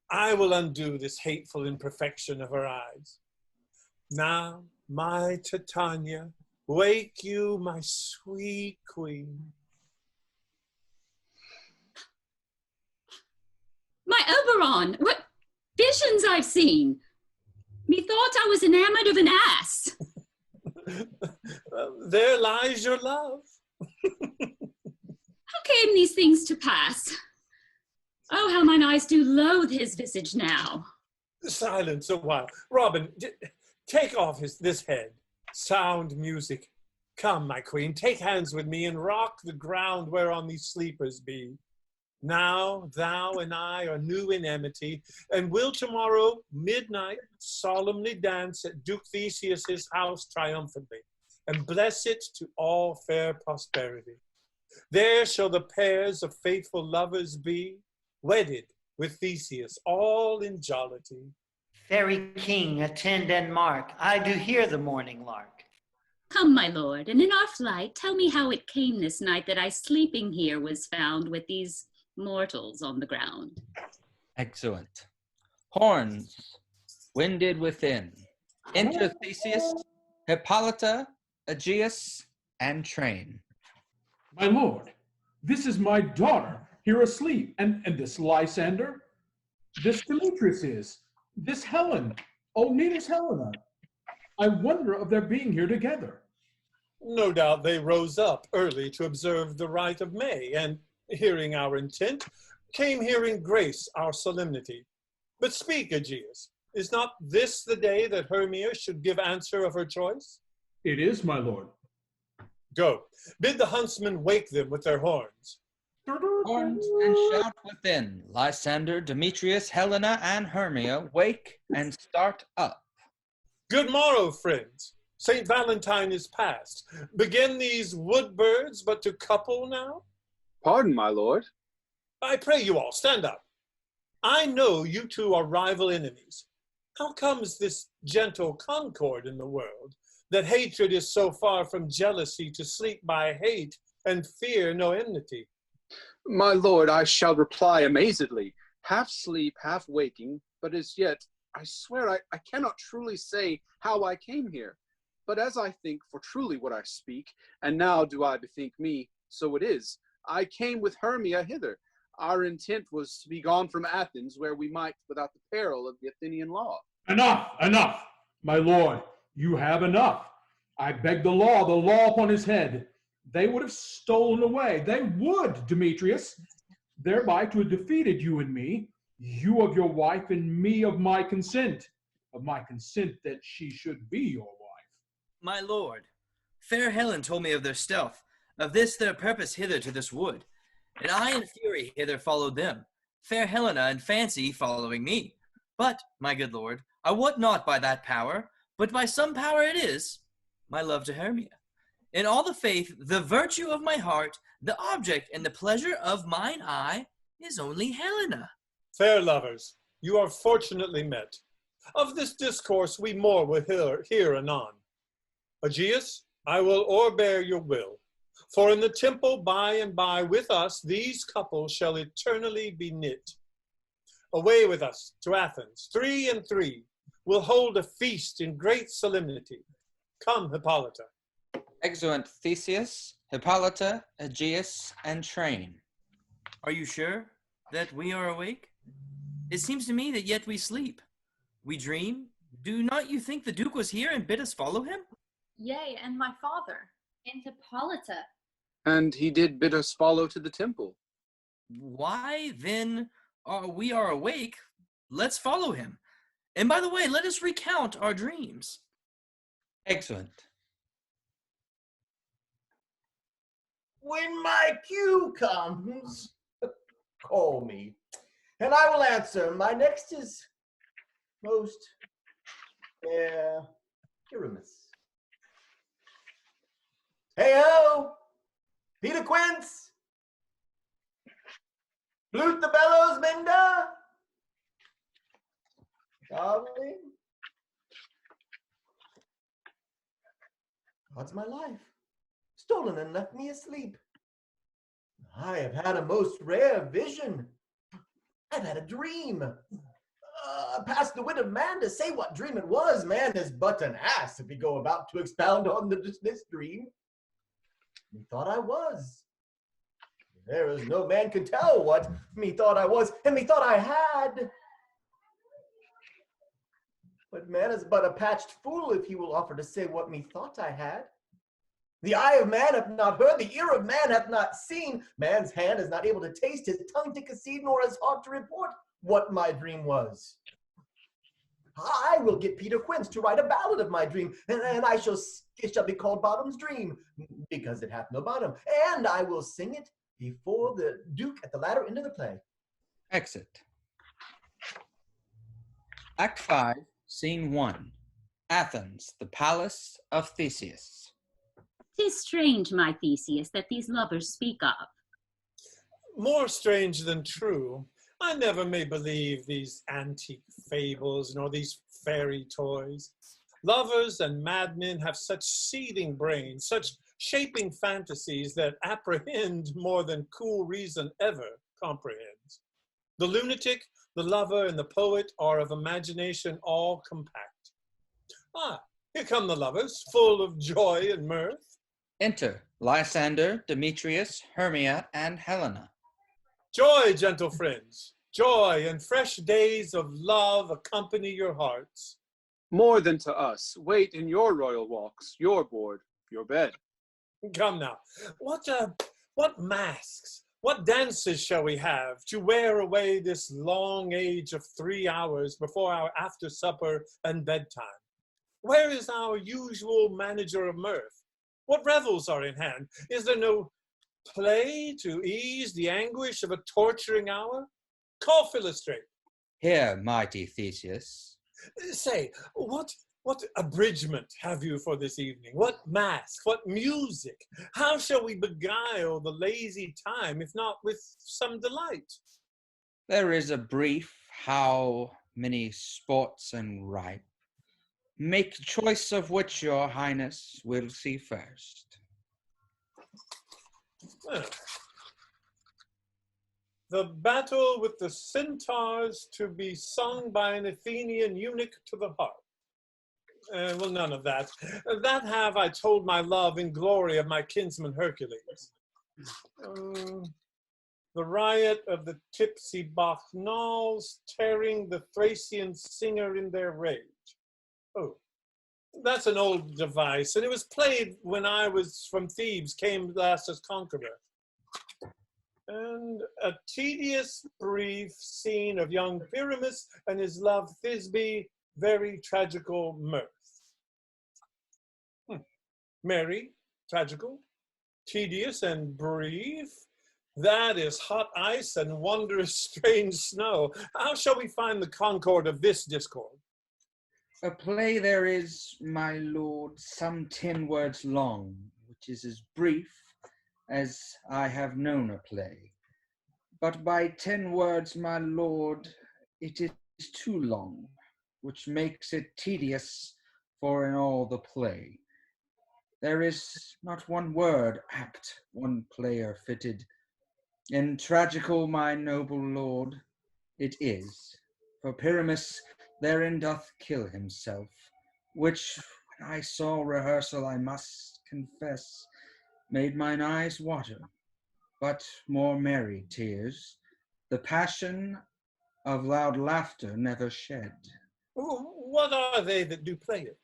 I will undo this hateful imperfection of her eyes. Now, my Titania, wake you, my sweet queen. My Oberon, what visions I've seen. Methought I was enamored of an ass. There lies your love. How came these things to pass? Oh, how mine eyes do loathe his visage now. Silence a while. Robin, take off this head. Sound music. Come, my queen, take hands with me and rock the ground whereon these sleepers be. Now thou and I are new in amity, and will tomorrow midnight solemnly dance at Duke Theseus' house triumphantly, and bless it to all fair prosperity. There shall the pairs of faithful lovers be, wedded with Theseus, all in jollity. Fairy king, attend and mark. I do hear the morning lark. Come, my lord, and in our flight, tell me how it came this night that I sleeping here was found with these mortals on the ground. Exeunt. Horns, winded within. Enter Theseus, Hippolyta, Egeus, and train. My lord, this is my daughter, here asleep, and this Lysander, this Demetrius is, this Helen, oh, neat as Helena. I wonder of their being here together. No doubt they rose up early to observe the rite of May, and hearing our intent, came here in grace our solemnity. But speak, Egeus, is not this the day that Hermia should give answer of her choice? It is, my lord. Go, bid the huntsmen wake them with their horns. Horns and shout within. Lysander, Demetrius, Helena, and Hermia wake and start up. Good morrow, friends. St. Valentine is past. Begin these wood birds but to couple now? Pardon, my lord. I pray you all, stand up. I know you two are rival enemies. How comes this gentle concord in the world, that hatred is so far from jealousy to sleep by hate and fear no enmity? My lord, I shall reply amazedly, half sleep, half waking, but as yet, I swear I cannot truly say how I came here. But as I think for truly what I speak, and now do I bethink me, so it is. I came with Hermia hither. Our intent was to be gone from Athens, where we might, without the peril of the Athenian law. Enough, enough, my lord, you have enough. I beg the law upon his head. They would have stolen away, they would, Demetrius, thereby to have defeated you and me, you of your wife and me of my consent that she should be your wife. My lord, Fair Helen told me of their stealth, of this their purpose hither to this wood. And I in fury hither followed them, fair Helena in fancy following me. But, my good lord, I wot not by that power, but by some power it is, my love to Hermia. In all the faith, the virtue of my heart, the object and the pleasure of mine eye, is only Helena. Fair lovers, you are fortunately met. Of this discourse we more will hear anon. Egeus, I will o'erbear your will, for in the temple by and by with us these couples shall eternally be knit. Away with us to Athens, 3 and 3, we'll hold a feast in great solemnity. Come, Hippolyta. Exeunt Theseus, Hippolyta, Egeus, and train. Are you sure that we are awake? It seems to me that yet we sleep. We dream. Do not you think the Duke was here and bid us follow him? Yea, and my father. And Hippolyta. And he did bid us follow to the temple. Why, then, we are awake. Let's follow him. And by the way, let us recount our dreams. Excellent. When my cue comes, call me, and I will answer. My next is most Pyramis. Hey-ho! Peter Quince! Flute the bellows mender! Starveiling? What's my life? Stolen and left me asleep. I have had a most rare vision. I've had a dream. Past the wit of man to say what dream it was. Man is but an ass if he go about to expound on this dream. Methought I was. There is no man can tell what methought I was, and methought I had. But man is but a patched fool if he will offer to say what methought I had. The eye of man hath not heard, the ear of man hath not seen. Man's hand is not able to taste, his tongue to conceive, nor his heart to report what my dream was. I will get Peter Quince to write a ballad of my dream, and it shall be called Bottom's Dream, because it hath no bottom. And I will sing it before the Duke at the latter end of the play. Exit. Act 5, Scene 1. Athens, the palace of Theseus. 'Tis strange, my Theseus, that these lovers speak of. More strange than true. I never may believe these antique fables, nor these fairy toys. Lovers and madmen have such seething brains, such shaping fantasies that apprehend more than cool reason ever comprehends. The lunatic, the lover, and the poet are of imagination all compact. Ah, here come the lovers, full of joy and mirth. Enter Lysander, Demetrius, Hermia, and Helena. Joy, gentle friends, joy and fresh days of love accompany your hearts. More than to us, wait in your royal walks, your board, your bed. Come now, what masks, what dances shall we have to wear away this long age of 3 hours before our after supper and bedtime? Where is our usual manager of mirth? What revels are in hand? Is there no play to ease the anguish of a torturing hour? Call Philostrate. Here, mighty Theseus. Say, what abridgment have you for this evening? What mask? What music? How shall we beguile the lazy time, if not with some delight? There is a brief, how many sports and ripe. Make choice of which your highness will see first. The battle with the centaurs to be sung by an Athenian eunuch to the harp. Well, none of that. That have I told my love in glory of my kinsman Hercules. The riot of the tipsy Bacchanals tearing the Thracian singer in their rage. Oh, that's an old device, and it was played when I was from Thebes, came last as conqueror. And a tedious, brief scene of young Pyramis and his love Thisbe, very tragical mirth. Merry, tragical, tedious, and brief? That is hot ice and wondrous strange snow. How shall we find the concord of this discord? A play there is, my lord, some 10 words long, which is as brief as I have known a play. But by 10 words, my lord, it is too long, which makes it tedious for in all the play. There is not one word apt, one player fitted. In tragical, my noble lord, it is, for Pyramis therein doth kill himself, which when I saw rehearsal, I must confess, made mine eyes water, but more merry tears, the passion of loud laughter never shed. What are they that do play it?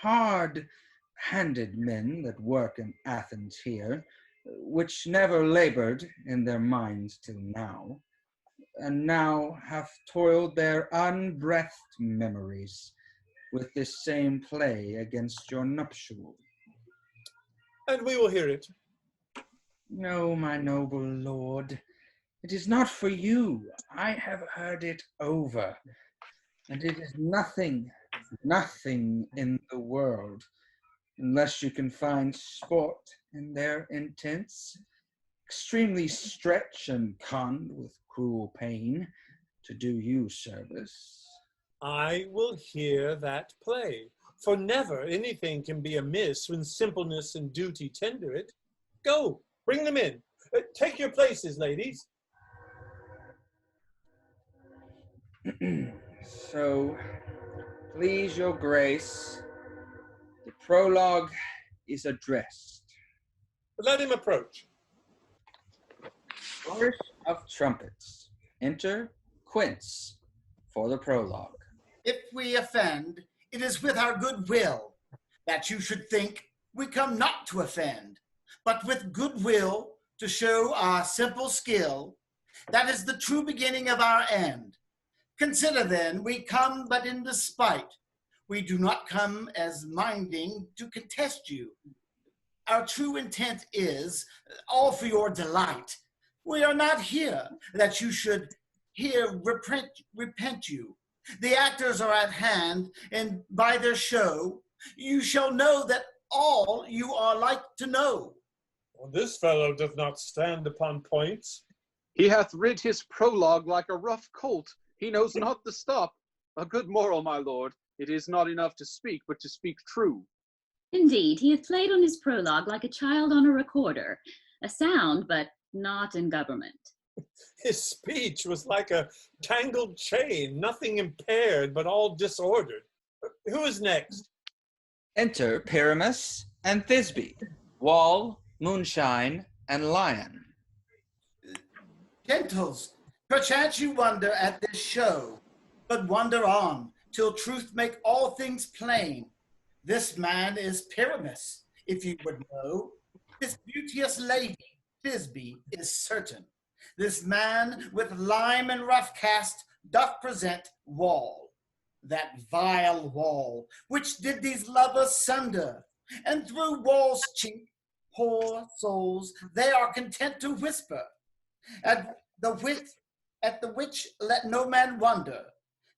Hard-handed men that work in Athens here, which never labored in their minds till now, and now have toiled their unbreathed memories with this same play against your nuptial. And we will hear it. No, my noble lord, it is not for you. I have heard it over, and it is nothing in the world, unless you can find sport in their intents, extremely stretch and conned with cruel pain to do you service. I will hear that play, for never anything can be amiss when simpleness and duty tender it. Go, bring them in. Take your places, ladies. So, please your grace, the prologue is addressed. Let him approach. Flourish of trumpets. Enter Quince for the prologue. If we offend, it is with our good will, that you should think we come not to offend, but with good will to show our simple skill. That is the true beginning of our end. Consider then, we come but in despite. We do not come as minding to contest you. Our true intent is all for your delight. We are not here that you should here repent you. The actors are at hand, and by their show, you shall know that all you are like to know. Well, this fellow doth not stand upon points. He hath rid his prologue like a rough colt. He knows not the stop. A good moral, my lord. It is not enough to speak, but to speak true. Indeed, he hath played on his prologue like a child on a recorder, a sound, but not in government. His speech was like a tangled chain, nothing impaired, but all disordered. Who is next? Enter Pyramis and Thisbe, Wall, Moonshine, and Lion. Gentles, perchance you wonder at this show, but wonder on, till truth make all things plain. This man is Pyramis, if you would know. This beauteous lady, Thisbe, is certain. This man with lime and rough cast doth present Wall, that vile Wall, which did these lovers sunder, and through Wall's chink, poor souls, they are content to whisper. At the which let no man wonder.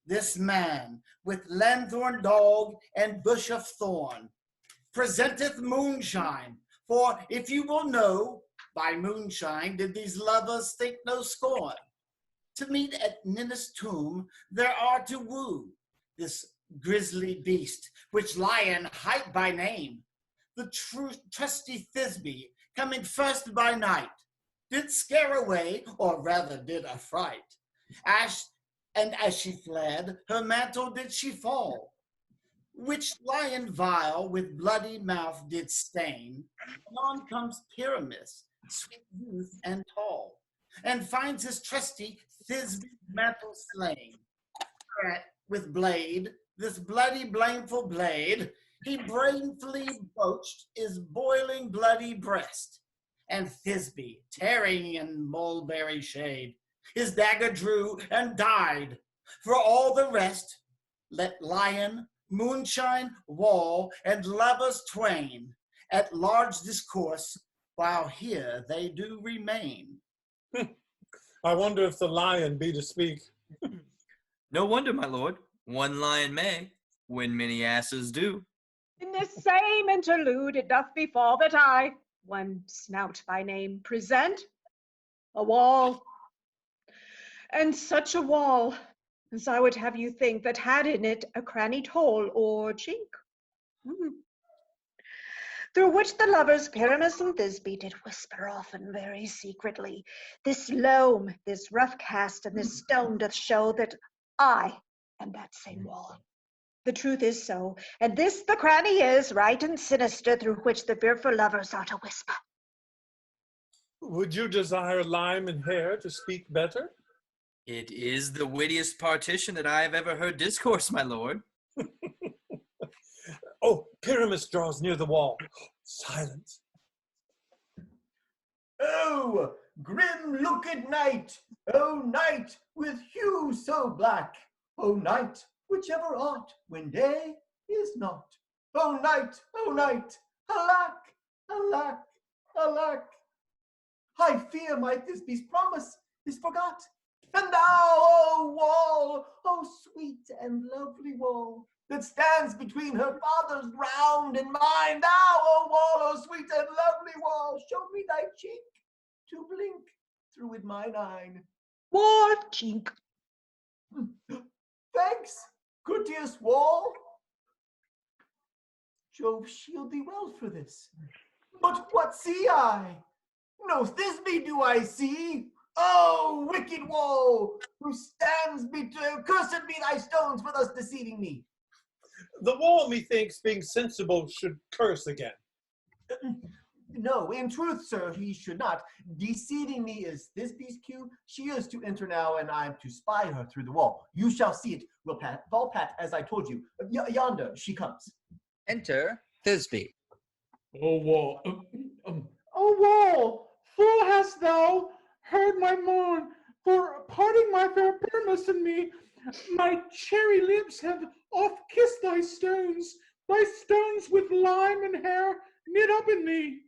This man with lanthorn dog and bush of thorn presenteth moonshine, for if you will know, by moonshine did these lovers think no scorn. To meet at Ninus' tomb there are to woo this grisly beast, which Lion hight by name. The trusty Thisbe, coming first by night, did scare away, or rather did affright. And as she fled, her mantle did she fall, which Lion vile with bloody mouth did stain. On comes Pyramis, sweet youth and tall, and finds his trusty Thisbe's mantle slain. Whereat with blade, this bloody blameful blade, he bravely broached his boiling bloody breast, and Thisbe, tearing in mulberry shade, his dagger drew and died. For all the rest, let Lion moonshine, wall, and lovers twain, at large discourse, while here they do remain. I wonder if the lion be to speak. No wonder, my lord. One lion may, when many asses do. In this same interlude it doth befall that I, one Snout by name, present a wall. And such a wall as I would have you think that had in it a crannied hole or chink, through which the lovers Pyramis and Thisbe did whisper often very secretly. This loam, this rough cast, and this stone doth show that I am that same wall. The truth is so, and this the cranny is, right and sinister, through which the fearful lovers are to whisper. Would you desire Lime and Hair to speak better? It is the wittiest partition that I have ever heard discourse, my lord. Oh, Pyramis draws near the wall. Silence. Oh, grim-looked night! Oh, night, with hue so black! Oh, night, whichever art, when day is not! Oh, night, alack, alack, alack! I fear my Thisbe's promise is forgot. And thou, O wall, O sweet and lovely wall, that stands between her father's ground and mine, thou, O wall, O sweet and lovely wall, show me thy cheek to blink through with mine eye. What chink? Thanks, courteous wall. Jove shield thee well for this. But what see I? No Thisbe do I see. Oh, wicked wall, who stands cursed be thy stones for thus deceiving me. The wall, methinks, being sensible, should curse again. No, in truth, sir, he should not. Deceiving me is Thisbe's cue. She is to enter now, and I am to spy her through the wall. You shall see it, Volpat, as I told you. Yonder she comes. Enter Thisbe. O wall, O wall, full hast thou heard my mourn, for parting my fair Pyramis and me, my cherry lips have oft kissed thy stones with lime and hair knit up in me.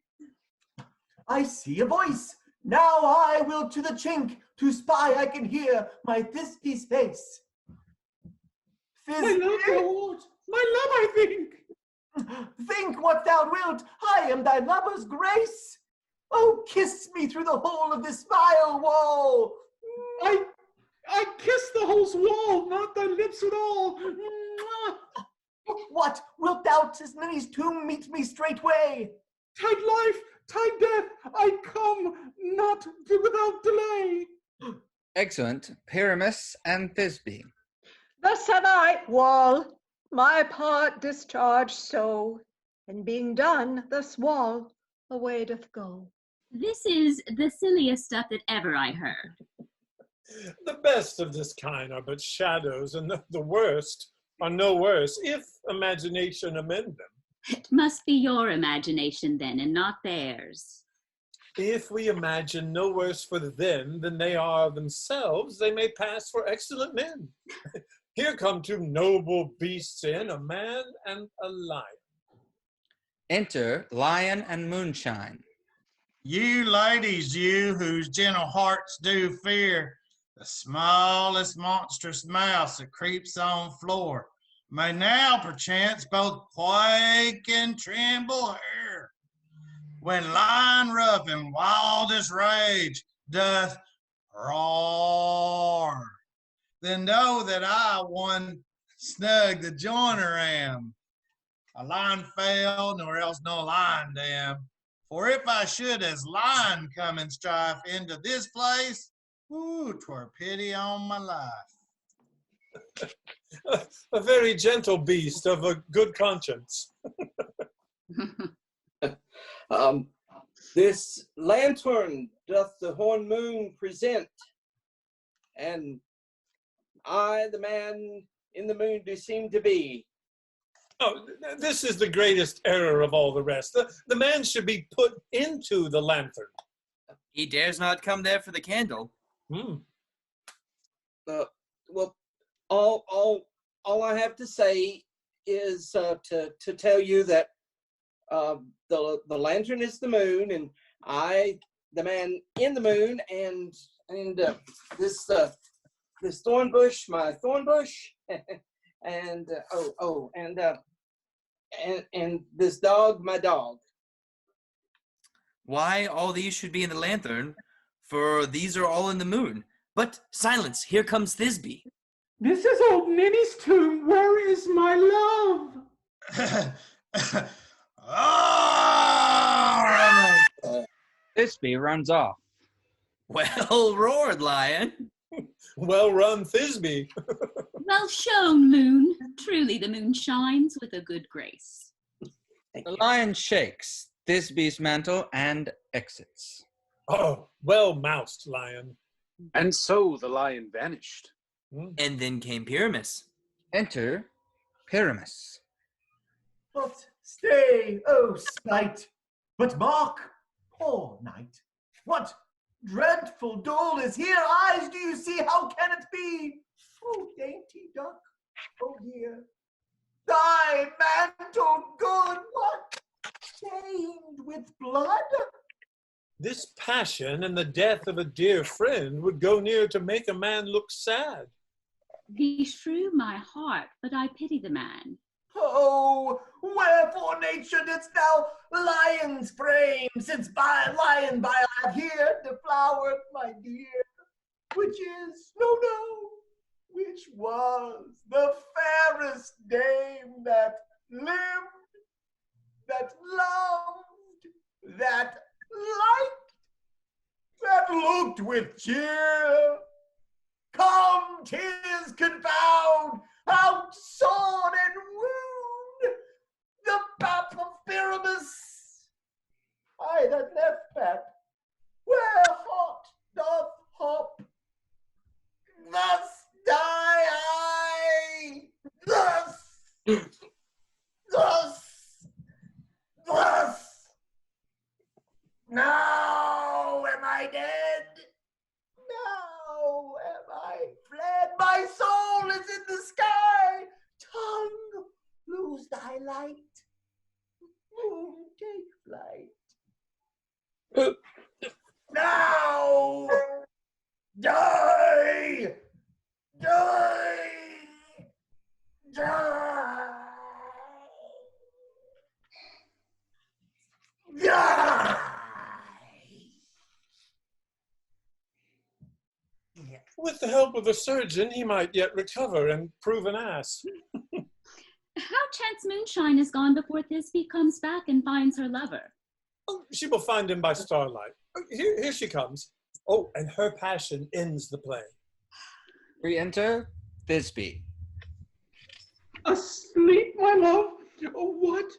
I see a voice. Now I will to the chink, to spy I can hear my Thisbe's face. My love, my lord, my love, I think. Think what thou wilt, I am thy lover's grace. Oh, kiss me through the hole of this vile wall. I kiss the hole's wall, not thy lips at all. What, wilt thou to Ninny's tomb meet me straightway? Tide life, tide death, I come, not without delay. Excellent. Pyramis and Thisbe. Thus have I, wall, my part discharged so, and being done, thus wall away doth go. This is the silliest stuff that ever I heard. The best of this kind are but shadows, and the worst are no worse, if imagination amend them. It must be your imagination then, and not theirs. If we imagine no worse for them than they are themselves, they may pass for excellent men. Here come two noble beasts in, a man and a lion. Enter Lion and Moonshine. You ladies, you whose gentle hearts do fear the smallest monstrous mouse that creeps on floor, may now perchance both quake and tremble here, when lion rough in wildest rage doth roar. Then know that I one Snug the joiner am, a lion fell, nor else no lion damn. For if I should as lion come and strife into this place, ooh, 'twere pity on my life. A very gentle beast of a good conscience. This lantern doth the horn moon present, and I, the man in the moon, do seem to be. Oh, this is the greatest error of all the rest. The man should be put into the lantern. He dares not come there for the candle. Well, all I have to say is to tell you that the lantern is the moon, and I, the man in the moon, and this thorn bush, my thorn bush, and and this dog, my dog. Why all these should be in the lantern, for these are all in the moon. But silence, here comes Thisbe. This is old Ninny's tomb. Where is my love? Thisbe runs off. Well roared, lion. Well run, Thisbe. Well shown, moon. Truly the moon shines with a good grace. The lion shakes Thisbe's mantle and exits. Oh, well moused, lion. And so the lion vanished. And then came Pyramis. Enter Pyramis. But stay, oh spite, but mark, poor knight. What dreadful dole is here? Eyes, do you see? How can it be? Oh, dainty duck, oh dear. Thy mantle good, what? Stained with blood? This passion and the death of a dear friend would go near to make a man look sad. Beshrew my heart, but I pity the man. Oh, wherefore nature didst thou lion's frame, since by lion bile hath here deflowered, my dear, which was the fairest dame that lived, that loved, that liked, that looked with cheer. Come, 'tis confound, out sword and wound, the pap of Pyramis. I that left pap, where hot doth hop, thus die I, thus. Now am I dead? Now am I fled? My soul is in the sky. Tongue, lose thy light. Moon, take flight. Now, die, die, die, die. With the help of a surgeon, he might yet recover and prove an ass. How chance moonshine is gone before Thisbe comes back and finds her lover? Oh, she will find him by starlight. Here she comes. Oh, and her passion ends the play. Re-enter Thisbe. Asleep, my love? Oh, what?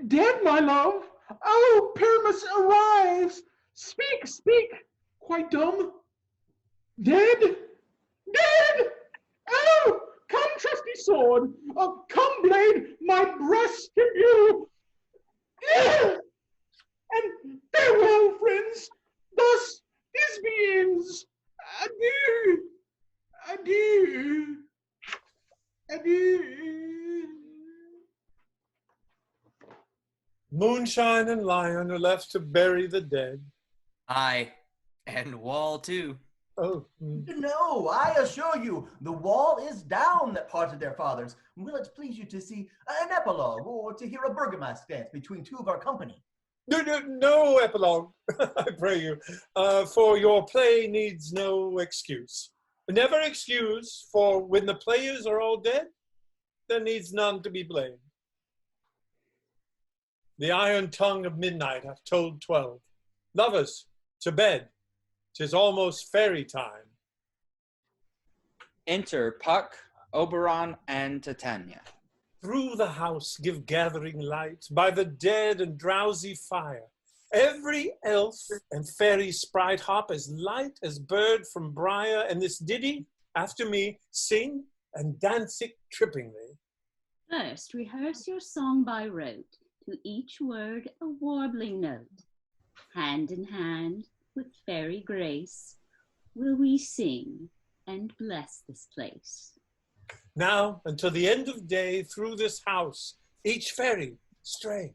Dead, my love? Oh, Pyramis, arise! Speak, speak! Quite dumb? Dead? Dead! Oh, come, trusty sword! Oh, come, blade, my breast to view! And farewell, friends! Thus his beings! Adieu! Adieu! Adieu! Moonshine and lion are left to bury the dead. Aye, and wall too. Oh. No, I assure you, the wall is down that parted their fathers. Will it please you to see an epilogue or to hear a burgomask dance between two of our company? No epilogue, I pray you, for your play needs no excuse. Never excuse, for when the players are all dead, there needs none to be blamed. The iron tongue of midnight hath told 12. Lovers, to bed, 'tis almost fairy time. Enter Puck, Oberon, and Titania. Through the house give gathering light, by the dead and drowsy fire. Every elf and fairy sprite hop as light as bird from briar, and this ditty, after me, sing and dance it trippingly. First, rehearse your song by rote, to each word a warbling note. Hand in hand, with fairy grace, will we sing and bless this place. Now, until the end of day, through this house, each fairy stray.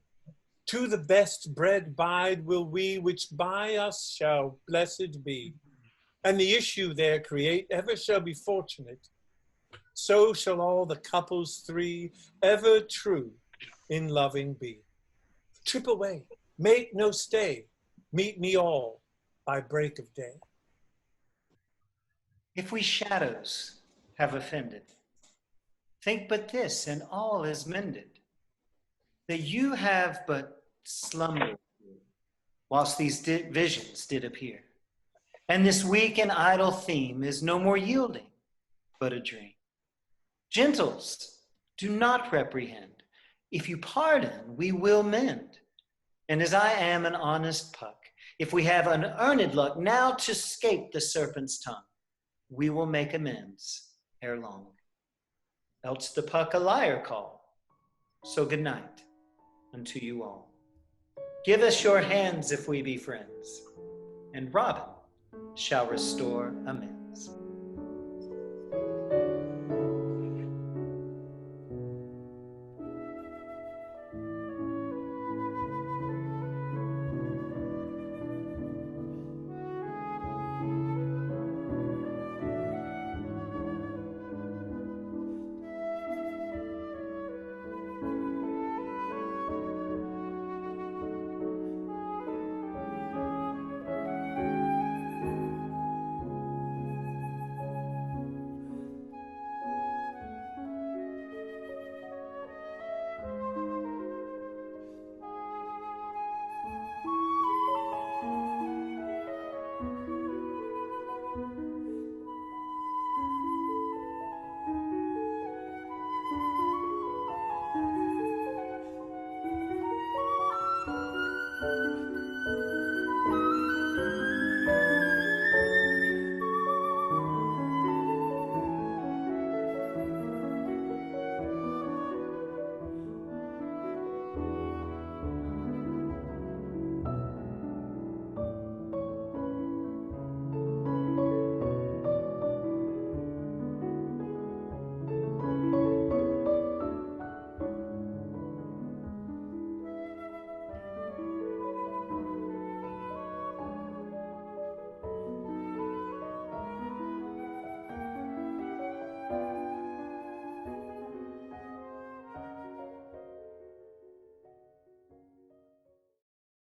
To the best bred bide will we, which by us shall blessed be. And the issue there create ever shall be fortunate. So shall all the couples three ever true in loving be. Trip away, make no stay, meet me all by break of day. If we shadows have offended, think but this, and all is mended, that you have but slumbered whilst these visions did appear. And this weak and idle theme is no more yielding, but a dream. Gentles, do not reprehend. If you pardon, we will mend. And as I am an honest puck, if we have unearned luck now to scape the serpent's tongue, we will make amends ere long. Else the puck a liar call. So good night unto you all. Give us your hands if we be friends, and Robin shall restore amends.